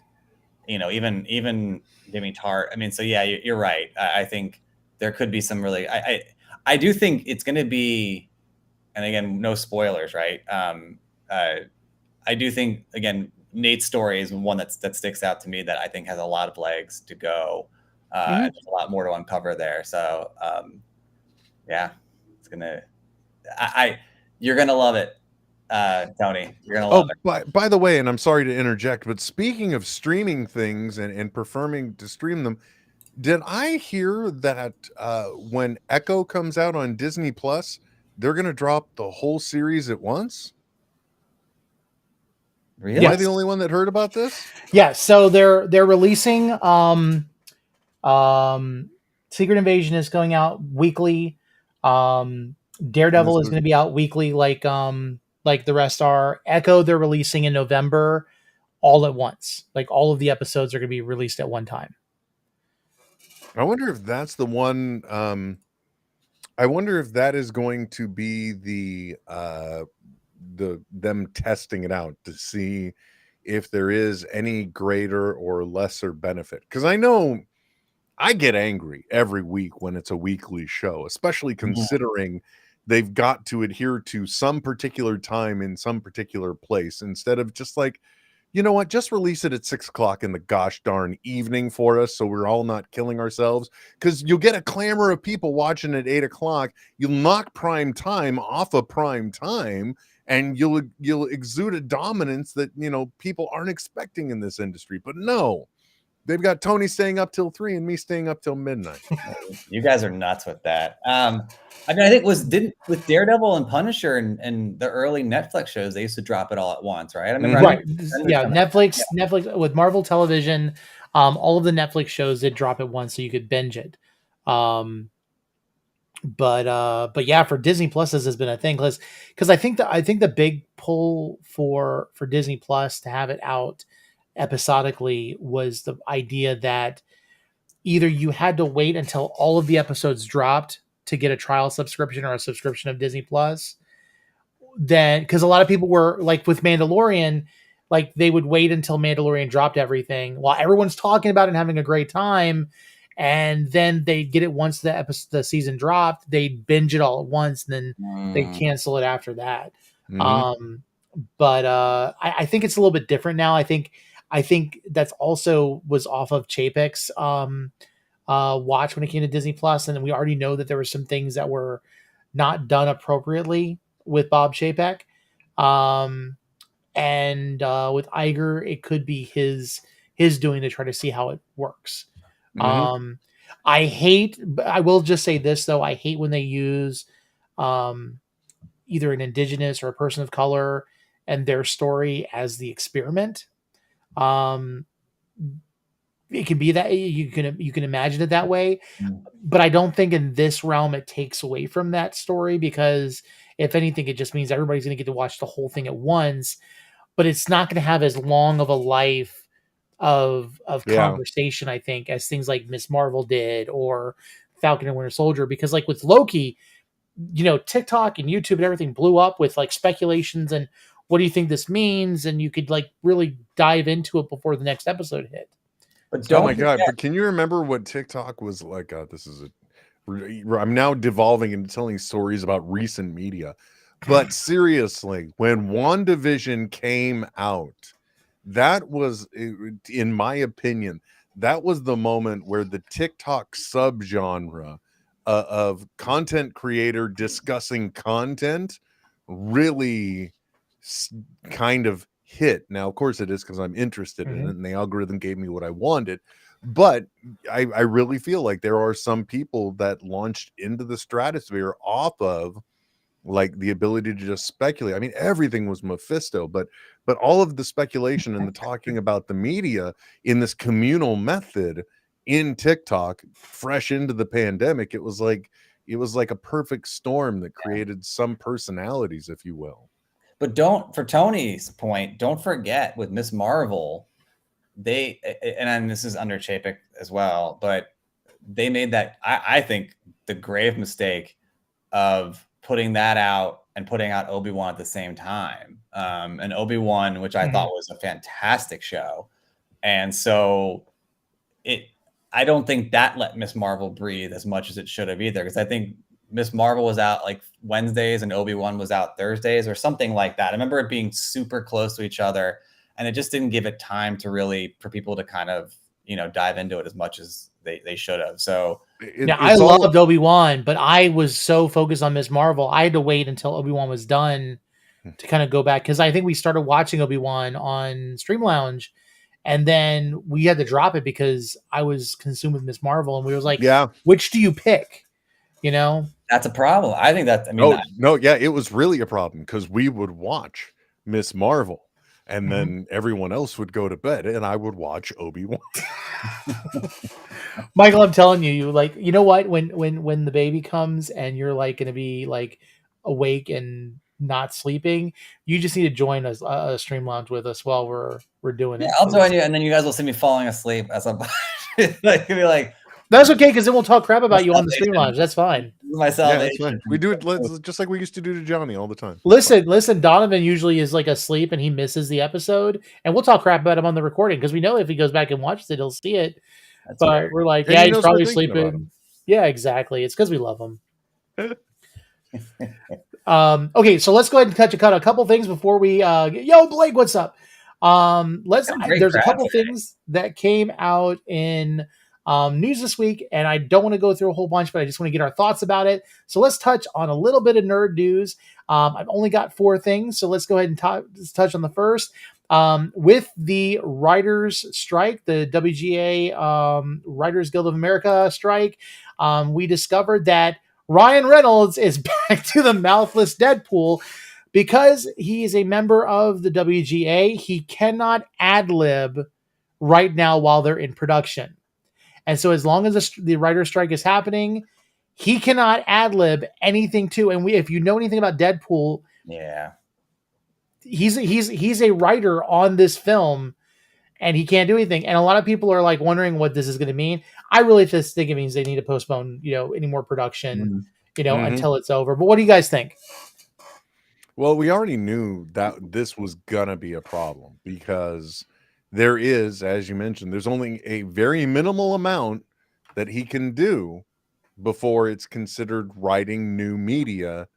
even Jimmy Tart. I mean, so yeah, you're right. I think there could be some really, I do think it's going to be, and again, no spoilers, right? I do think, again, Nate's story is one that sticks out to me that I think has a lot of legs to go. And there's a lot more to uncover there. So, yeah, it's gonna. You're gonna love it, Tony. You're gonna love it. By the way, and I'm sorry to interject, but speaking of streaming things and preferring to stream them, did I hear that when Echo comes out on Disney Plus, they're gonna drop the whole series at once? Really? Am I the only one that heard about this? Yeah, so they're releasing Secret Invasion is going out weekly. Daredevil is going to be out weekly like the rest are. Echo they're releasing in November all at once. Like all of the episodes are going to be released at one time. I wonder if that's the one I wonder if that is going to be them testing it out to see if there is any greater or lesser benefit. Because I know I get angry every week when it's a weekly show, especially considering they've got to adhere to some particular time in some particular place instead of just like, you know what, just release it at 6:00 in the gosh darn evening for us so we're all not killing ourselves. Because you'll get a clamor of people watching at 8:00. You'll knock prime time off of prime time, and you'll exude a dominance that people aren't expecting in this industry. But no, they've got Tony staying up till 3 and me staying up till midnight. You guys are nuts with that. I think with Daredevil and Punisher and the early Netflix shows, they used to drop it all at once, right? I remember. Right. Netflix with Marvel Television, all of the Netflix shows did drop at once so you could binge it. But yeah, for Disney Plus, this has been a thing because I think the big pull for Disney Plus to have it out episodically was the idea that either you had to wait until all of the episodes dropped to get a trial subscription or a subscription of Disney Plus. Then, because a lot of people were like with Mandalorian, like they would wait until Mandalorian dropped everything while everyone's talking about it and having a great time. And then they'd get it once the season dropped, they'd binge it all at once, and then they'd cancel it after that. But I think it's a little bit different now. I think that's also was off of Chapek's watch when it came to Disney Plus, and we already know that there were some things that were not done appropriately with Bob Chapek. And with Iger, it could be his doing to try to see how it works. I will just say this though, I hate when they use either an indigenous or a person of color and their story as the experiment. It can be that you can imagine it that way, but I don't think in this realm it takes away from that story, because if anything, it just means everybody's going to get to watch the whole thing at once, but it's not going to have as long of a life of conversation, I think, as things like Miss Marvel did or Falcon and Winter Soldier, because like with Loki, TikTok and YouTube and everything blew up with like speculations and what do you think this means, and you could like really dive into it before the next episode hit. But oh my god! But can you remember what TikTok was like? I'm now devolving into telling stories about recent media, but seriously, when WandaVision came out, that was, in my opinion, that was the moment where the TikTok subgenre of content creator discussing content really kind of hit. Now, of course, it is because I'm interested in it, and the algorithm gave me what I wanted. But I really feel like there are some people that launched into the stratosphere off of like the ability to just speculate. I mean, everything was Mephisto, but all of the speculation and the talking about the media in this communal method in TikTok, fresh into the pandemic, it was like a perfect storm that created some personalities, if you will. But for Tony's point, don't forget with Miss Marvel, and this is under Chapek as well, but they made that, I think, the grave mistake of putting that out and putting out Obi-Wan at the same time. And Obi-Wan, which I thought was a fantastic show. And so I don't think that let Miss Marvel breathe as much as it should have either. Because I think Miss Marvel was out like Wednesdays and Obi-Wan was out Thursdays or something like that. I remember it being super close to each other, and it just didn't give it time to really, for people to kind of, dive into it as much as they should have. So I loved Obi-Wan, but I was so focused on Miss Marvel, I had to wait until Obi-Wan was done to kind of go back, because I think we started watching Obi-Wan on Stream Lounge, and then we had to drop it because I was consumed with Miss Marvel, and we was like, which do you pick? That's a problem. I think that, it was really a problem because we would watch Miss Marvel and then everyone else would go to bed and I would watch Obi-Wan. Michael, I'm telling you, you know what? When the baby comes and you're like going to be like awake and not sleeping, you just need to join us a Stream Lounge with us while we're doing it. I'll join you, and then you guys will see me falling asleep as I'm like, be like, that's okay, because then we'll talk crap about you on the Stream Lounge. That's fine. My salvation. That's fine. We do it just like we used to do to Johnny all the time. Listen. Donovan usually is like asleep and he misses the episode, and we'll talk crap about him on the recording because we know if he goes back and watches it, he'll see it. But right. We're like, yeah, he's probably sleeping. Yeah, exactly. It's because we love him. Okay, so let's go ahead and cut a couple things before we yo, Blake, what's up? There's a couple things that came out in news this week, and I don't want to go through a whole bunch, but I just want to get our thoughts about it. So let's touch on a little bit of nerd news. I've only got 4 things, so let's go ahead and touch on the first. With the writers strike, the WGA Writers Guild of America strike, we discovered that Ryan Reynolds is back to the mouthless Deadpool. Because he is a member of the WGA, he cannot ad-lib right now while they're in production. And so as long as the writer's strike is happening, he cannot ad-lib anything too. And if you know anything about Deadpool, he's a writer on this film, and he can't do anything. And a lot of people are like wondering what this is going to mean. I really just think it means they need to postpone, any more production, until it's over. But what do you guys think? Well, we already knew that this was gonna be a problem because there is, as you mentioned, there's only a very minimal amount that he can do before it's considered writing new media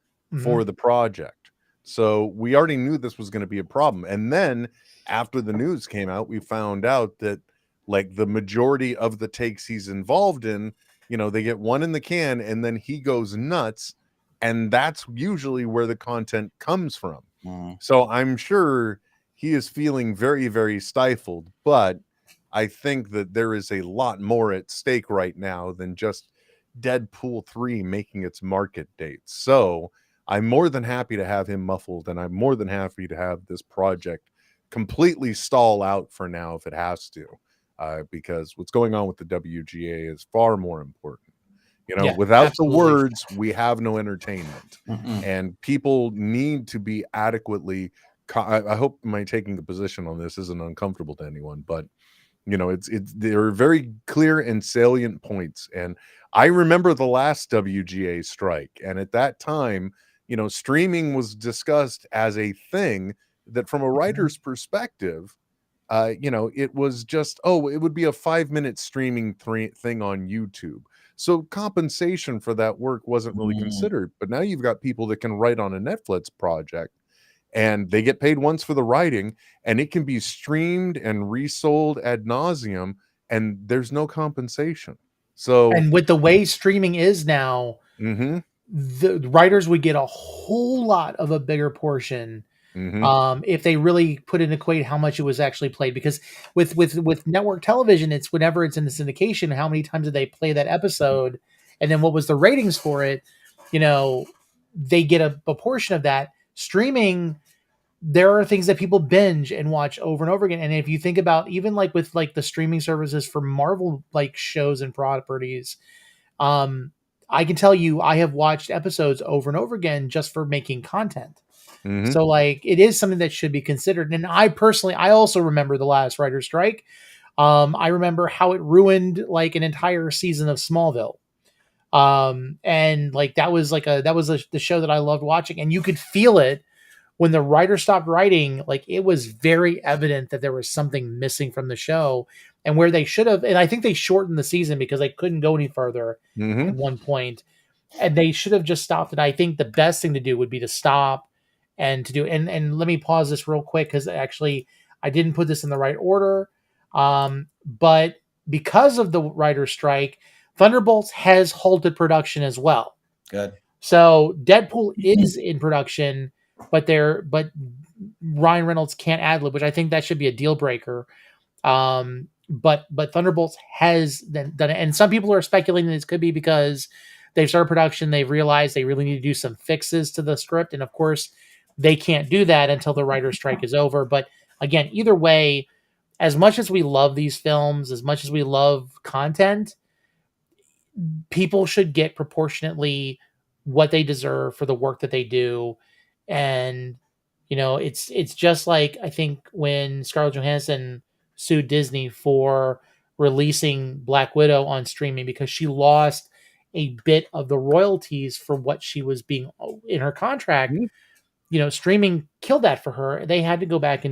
for the project. So we already knew this was going to be a problem. And then after the news came out, we found out that like the majority of the takes he's involved in, they get one in the can and then he goes nuts. And that's usually where the content comes from. So I'm sure he is feeling very, very stifled, but I think that there is a lot more at stake right now than just Deadpool 3 making its market date. So I'm more than happy to have him muffled, and I'm more than happy to have this project completely stall out for now if it has to, because what's going on with the WGA is far more important. Without absolutely. The words, we have no entertainment. And people need to be adequately. I hope my taking a position on this isn't uncomfortable to anyone, but there are very clear and salient points. And I remember the last WGA strike, and at that time, streaming was discussed as a thing that, from a writer's perspective, it was just it would be a 5-minute streaming thing on YouTube. So compensation for that work wasn't really considered. But now you've got people that can write on a Netflix project and they get paid once for the writing, and it can be streamed and resold ad nauseum, and there's no compensation. So, And with the way streaming is now, mhm, the writers would get a whole lot of a bigger portion if they really put and equate how much it was actually played. Because with network television, it's whenever it's in the syndication, how many times did they play that episode, and then what was the ratings for it? You know, they get a portion of that. Streaming, there are things that people binge and watch over and over again. And if you think about even like with like the streaming services for Marvel like shows and properties, I can tell you I have watched episodes over and over again just for making content. So like it is something that should be considered. And I also remember the last writer's strike. I remember how it ruined like an entire season of Smallville. And like that was the show that I loved watching, and you could feel it when the writer stopped writing. Like it was very evident that there was something missing from the show, and where they should have, and I think they shortened the season because they couldn't go any further at one point, and they should have just stopped it. I think the best thing to do would be to stop and to do, and let me pause this real quick because actually I didn't put this in the right order. But because of the writer's strike, Thunderbolts has halted production as well. Good. So Deadpool is in production, but Ryan Reynolds can't ad-lib, which I think that should be a deal breaker. But Thunderbolts has done it, and some people are speculating this could be because they've started production, they've realized they really need to do some fixes to the script, and of course they can't do that until the writer's strike is over. But again, either way, as much as we love these films, as much as we love content, people should get proportionately what they deserve for the work that they do. And you know, it's just like I think when Scarlett Johansson sued Disney for releasing Black Widow on streaming because she lost a bit of the royalties for what she was being in her contract. You know, streaming killed that for her. They had to go back to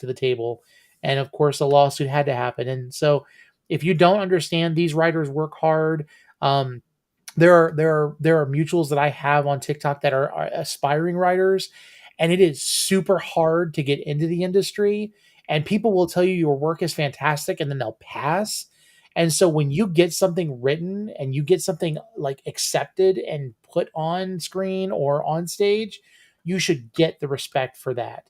the table, and of course a lawsuit had to happen. And so if you don't understand, these writers work hard. There are mutuals that I have on TikTok that are aspiring writers, and it is super hard to get into the industry. And people will tell you your work is fantastic, and then they'll pass. And so when you get something written and you get something like accepted and put on screen or on stage, you should get the respect for that.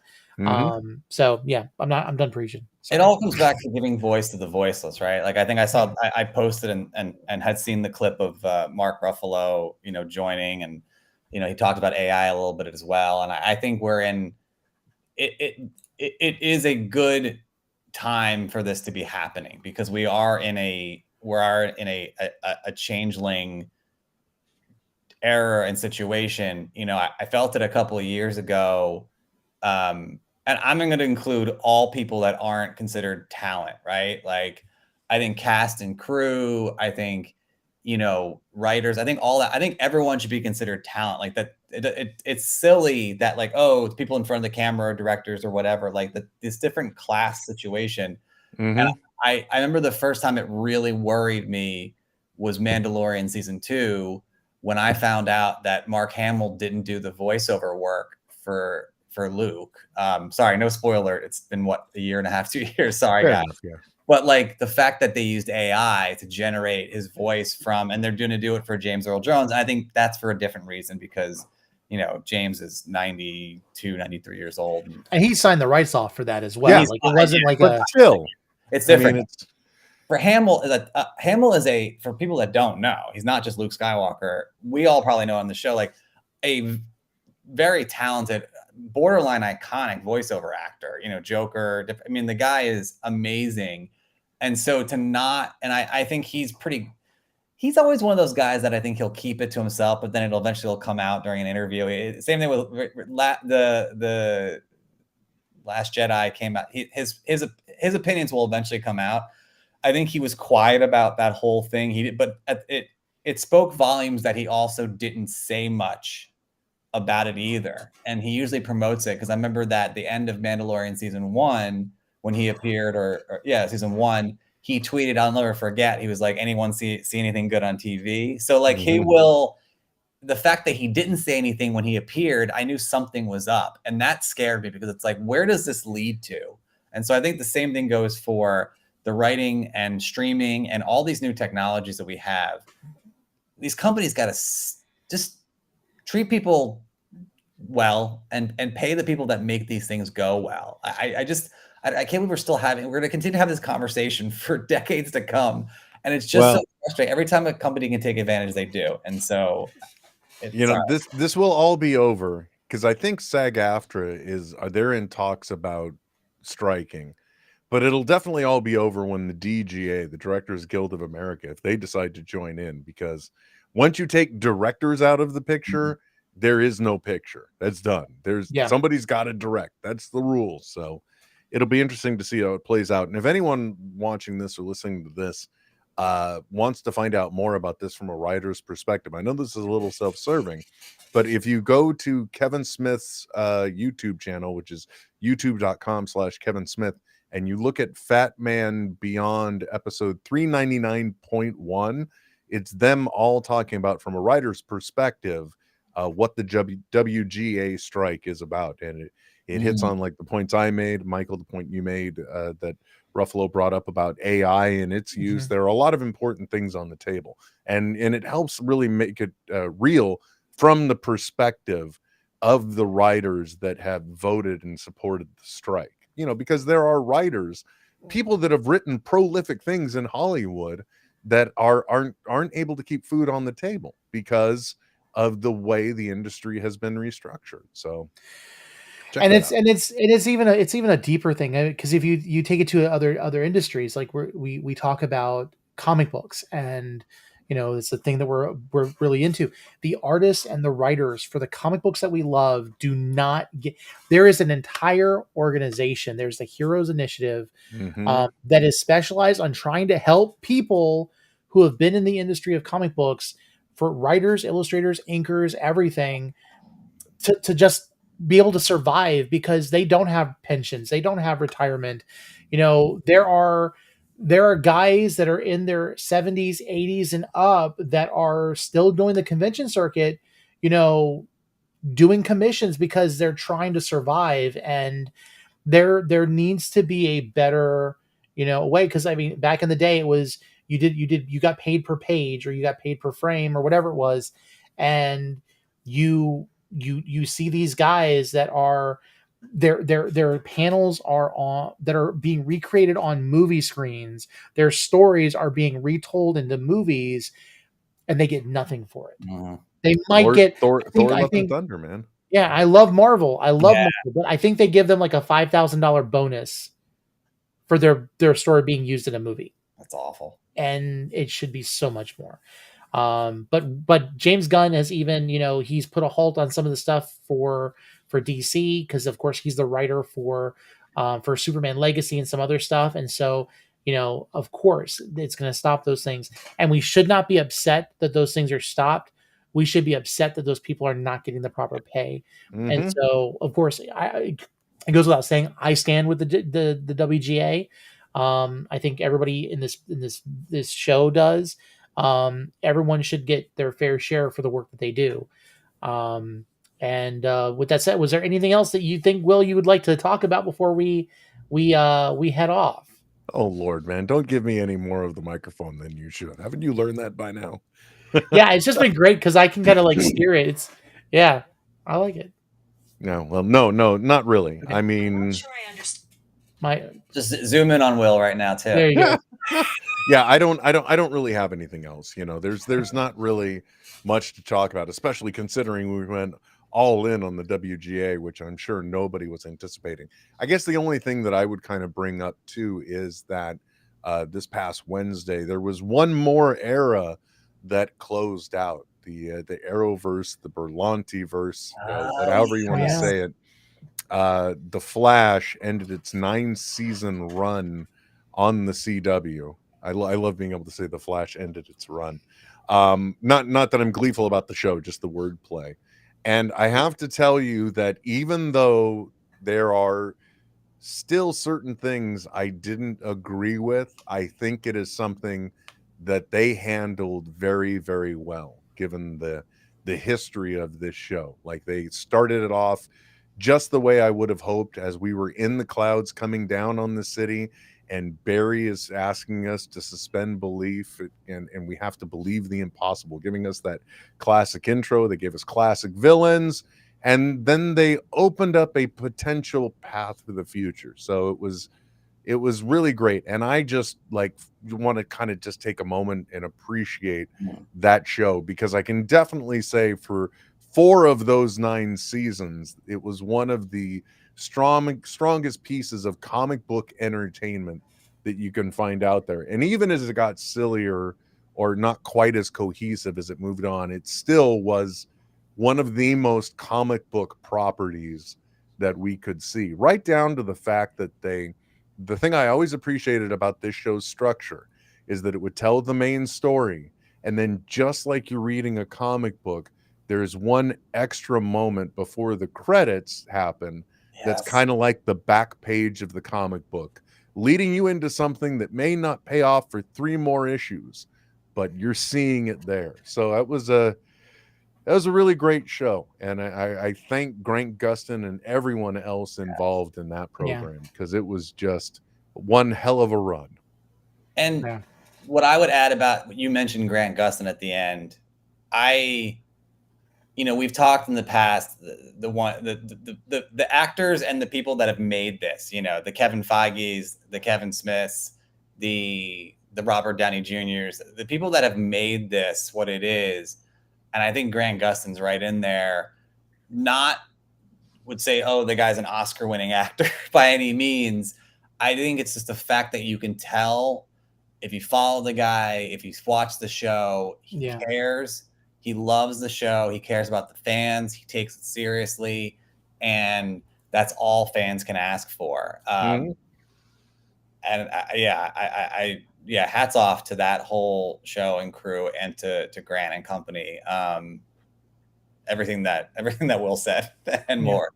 So yeah, I'm done preaching. It all comes back to giving voice to the voiceless, right? Like I think I posted and had seen the clip of Mark Ruffalo, you know, joining, and you know, he talked about AI a little bit as well. And I think we're in it is a good time for this to be happening because we are in a changeling era and situation. You know, I felt it a couple of years ago. And I'm going to include all people that aren't considered talent, right? Like, I think cast and crew, I think, you know, writers, I think all that, I think everyone should be considered talent. Like that, it's silly that like, oh, it's people in front of the camera or directors or whatever, like this different class situation. And I remember the first time it really worried me was Mandalorian season 2, when I found out that Mark Hamill didn't do the voiceover work for Luke. Sorry, no spoiler. It's been what, a year and a half, 2 years. Sorry, guys. Yeah. But like the fact that they used AI to generate his voice from, and they're going to do it for James Earl Jones. I think that's for a different reason because, you know, James is 92, 93 years old. And he signed the rights off for that as well. Yeah, like it wasn't like but still, it's different. I mean, for Hamill, Hamill is for people that don't know, he's not just Luke Skywalker. We all probably know on the show, like a very talented, borderline iconic voiceover actor, you know, Joker. I mean, the guy is amazing. And so I think he's always one of those guys that I think he'll keep it to himself, but then it'll eventually come out during an interview. Same thing with the Last Jedi came out. His opinions will eventually come out. I think he was quiet about that whole thing. But it spoke volumes that he also didn't say much about it either. And he usually promotes it because I remember that the end of Mandalorian season 1, when he appeared, season 1, he tweeted, I'll never forget, he was like, anyone see anything good on TV? So like he will, the fact that he didn't say anything when he appeared, I knew something was up. And that scared me because it's like, where does this lead to? And so I think the same thing goes for the writing and streaming and all these new technologies that we have. These companies got to just treat people well and pay the people that make these things go well. I can't believe we're going to continue to have this conversation for decades to come. And it's just so frustrating. Every time a company can take advantage, they do. And so, this will all be over because I think SAG-AFTRA they're in talks about striking, but it'll definitely all be over when the DGA, the Directors Guild of America, if they decide to join in, because once you take directors out of the picture, there is no picture. That's done. Somebody's got to direct. That's the rules. So it'll be interesting to see how it plays out. And if anyone watching this or listening to this wants to find out more about this from a writer's perspective, I know this is a little self-serving, but if you go to Kevin Smith's YouTube channel, which is youtube.com/Kevin Smith, and you look at Fat Man Beyond episode 399.1, it's them all talking about from a writer's perspective what the WGA strike is about. And it hits on like the points I made, Michael, the point you made that Ruffalo brought up about AI and its use. There are a lot of important things on the table, and it helps really make it real from the perspective of the writers that have voted and supported the strike. Because there are writers, people that have written prolific things in Hollywood that aren't able to keep food on the table because of the way the industry has been restructured. So it's even a deeper thing, because if you take it to other industries, like we talk about comic books, and it's the thing that we're really into. The artists and the writers for the comic books that we love do not get. There is an entire organization. There's the Heroes Initiative that is specialized on trying to help people who have been in the industry of comic books, for writers, illustrators, inkers, everything, to just be able to survive, because they don't have pensions, they don't have retirement. There are guys that are in their 70s, 80s and up that are still doing the convention circuit, doing commissions because they're trying to survive. And there needs to be a better, way. Because I mean, back in the day, it was you got paid per page, or you got paid per frame, or whatever it was. And you see these guys that are their panels that are being recreated on movie screens. Their stories are being retold into movies, and they get nothing for it. They might get Thor Love and Thunder, man. Yeah, I love Marvel. Marvel, but I think they give them like a $5,000 bonus for their story being used in a movie. That's awful. And it should be so much more. But James Gunn has even, he's put a halt on some of the stuff for DC, because of course he's the writer for Superman Legacy and some other stuff. And so, of course it's going to stop those things. And we should not be upset that those things are stopped. We should be upset that those people are not getting the proper pay. And so, of course, it goes without saying, I stand with the WGA. I think everybody in this show does. Everyone should get their fair share for the work that they do. And with that said, was there anything else that you think, Will, you would like to talk about before we head off? Oh Lord, man, don't give me any more of the microphone than you should. Haven't you learned that by now? Yeah, it's just been great because I can kind of like steer it. I like it. No, well, no, not really. Okay. I mean, sure I understand. Just zoom in on Will right now too. There you go. Yeah, I don't really have anything else. There's not really much to talk about, especially considering we went all in on the WGA, which I'm sure nobody was anticipating. I guess the only thing that I would kind of bring up too is that this past Wednesday there was one more era that closed out, the Arrowverse, the Berlanti-verse, however you want to say it. The Flash ended its 9-season run on the CW. I love being able to say the Flash ended its run. Not that I'm gleeful about the show, just the wordplay. And I have to tell you that even though there are still certain things I didn't agree with, I think it is something that they handled very, very well, given the the history of this show. Like, they started it off just the way I would have hoped, as we were in the clouds coming down on the city, and Barry is asking us to suspend belief, and we have to believe the impossible, giving us that classic intro. They gave us classic villains, and then they opened up a potential path for the future. So it was really great. And I just like want to kind of just take a moment and appreciate that show, because I can definitely say for 4 of those 9 seasons, it was one of the strongest pieces of comic book entertainment that you can find out there. And even as it got sillier or not quite as cohesive as it moved on, it still was one of the most comic book properties that we could see, right down to the fact that the thing I always appreciated about this show's structure is that it would tell the main story, and then just like you're reading a comic book, there's one extra moment before the credits happen. That's kind of like the back page of the comic book, leading you into something that may not pay off for 3 more issues, but you're seeing it there. So that was a really great show, and I thank Grant Gustin and everyone else involved in that program, because it was just one hell of a run. And what I would add about, you mentioned Grant Gustin at the end, we've talked in the past, the actors and the people that have made this, the Kevin Feige's, the Kevin Smiths, the Robert Downey Jr.'s, the people that have made this what it is. And I think Grant Gustin's right in there. Not would say, oh, the guy's an Oscar-winning actor by any means. I think it's just the fact that you can tell, if you follow the guy, if you watch the show, he cares. He loves the show. He cares about the fans. He takes it seriously. And that's all fans can ask for. And hats off to that whole show and crew, and to Grant and company. Everything that Will said and more.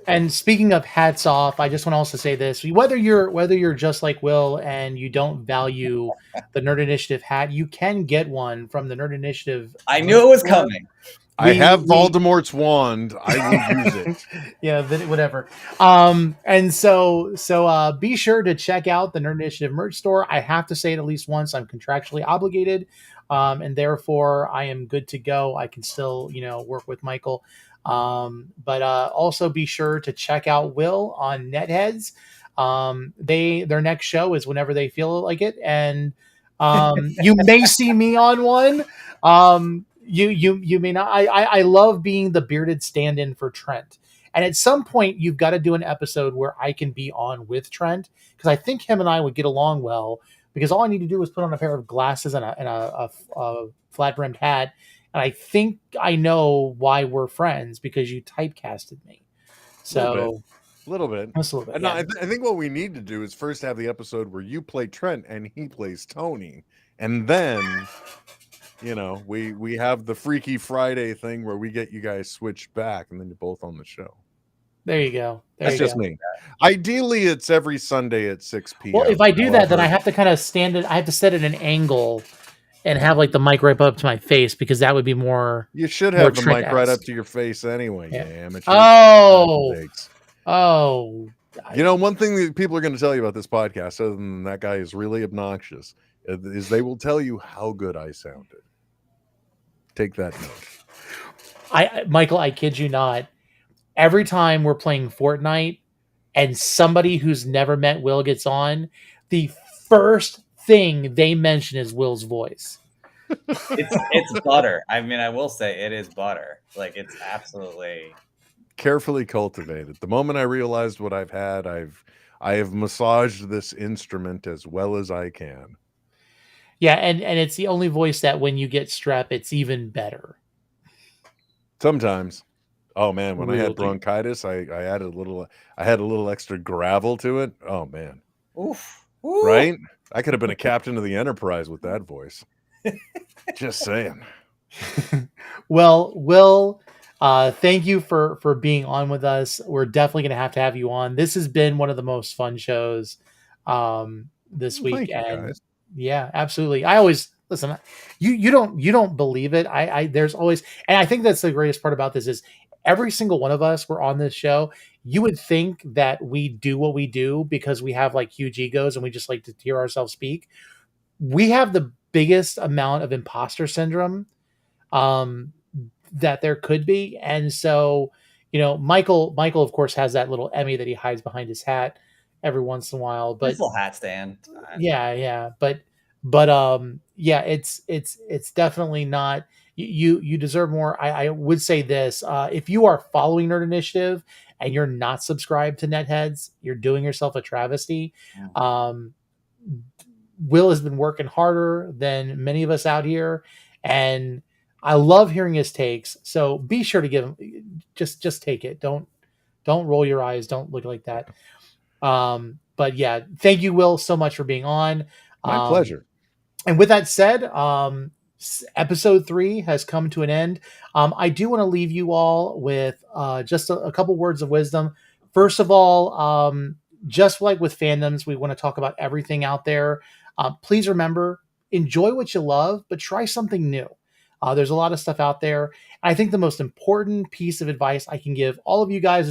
And speaking of hats off, I just want to also say this: whether you're just like Will and you don't value the Nerd Initiative hat, you can get one from the Nerd Initiative. I knew it was coming. I have Voldemort's wand. I will use it. Yeah, whatever. And so be sure to check out the Nerd Initiative merch store. I have to say it at least once. I'm contractually obligated, and therefore I am good to go. I can still, work with Michael. But also be sure to check out Will on NETHEADS. Their next show is whenever they feel like it, and you may see me on one. You may not. I love being the bearded stand-in for Trent, and at some point you've got to do an episode where I can be on with Trent, because I think him and I would get along well, because all I need to do is put on a pair of glasses and a flat-brimmed hat. And I think I know why we're friends, because you typecasted me. So a little bit. Just a little bit. No, I think what we need to do is first have the episode where you play Trent and he plays Tony, and then we have the Freaky Friday thing where we get you guys switched back, and then you're both on the show. There you go. That's just me. Ideally, it's every Sunday at 6 p.m. Well, if I do that, then I have to kind of stand it. I have to set it at an angle and have like the mic right up to my face, because that would be more. You should have the mic right up to your face anyway. Yeah. Amateur. Oh. One thing that people are going to tell you about this podcast, other than that guy is really obnoxious, is they will tell you how good I sounded. Take that note. Michael, I kid you not. Every time we're playing Fortnite and somebody who's never met Will gets on, the first thing they mention is Will's voice. It's butter. I mean, I will say it is butter. Like, it's absolutely carefully cultivated. The moment I realized what I've had, I have massaged this instrument as well as I can. Yeah, and it's the only voice that when you get strep, it's even better. Sometimes. Oh man, when I had bronchitis, I had a little extra gravel to it. Oh man. Oof. Right? I could have been a captain of the Enterprise with that voice. Just saying. Well, Will, thank you for being on with us. We're definitely going to have you on. This has been one of the most fun shows this week. Thank you, guys. Yeah, absolutely. I always listen, you don't believe it. I there's always, and I think that's the greatest part about this is every single one of us we're on this show. You would think that we do what we do because we have like huge egos and we just like to hear ourselves speak. We have the biggest amount of imposter syndrome that there could be. And so, Michael, of course, has that little Emmy that he hides behind his hat every once in a while. But This little hat stand. yeah. But yeah, it's definitely not. You deserve more. I would say this: if you are following Nerd Initiative and you're not subscribed to NetHeads, you're doing yourself a travesty. Will has been working harder than many of us out here, and I love hearing his takes. So be sure to give him just take it. Don't roll your eyes. Don't look like that. But yeah, thank you, Will, so much for being on. My pleasure. And with that said, episode 3 has come to an end. I do want to leave you all with just a couple words of wisdom. First of all, just like with fandoms, we want to talk about everything out there. Please remember, enjoy what you love, but try something new. There's a lot of stuff out there. I think the most important piece of advice I can give all of you guys is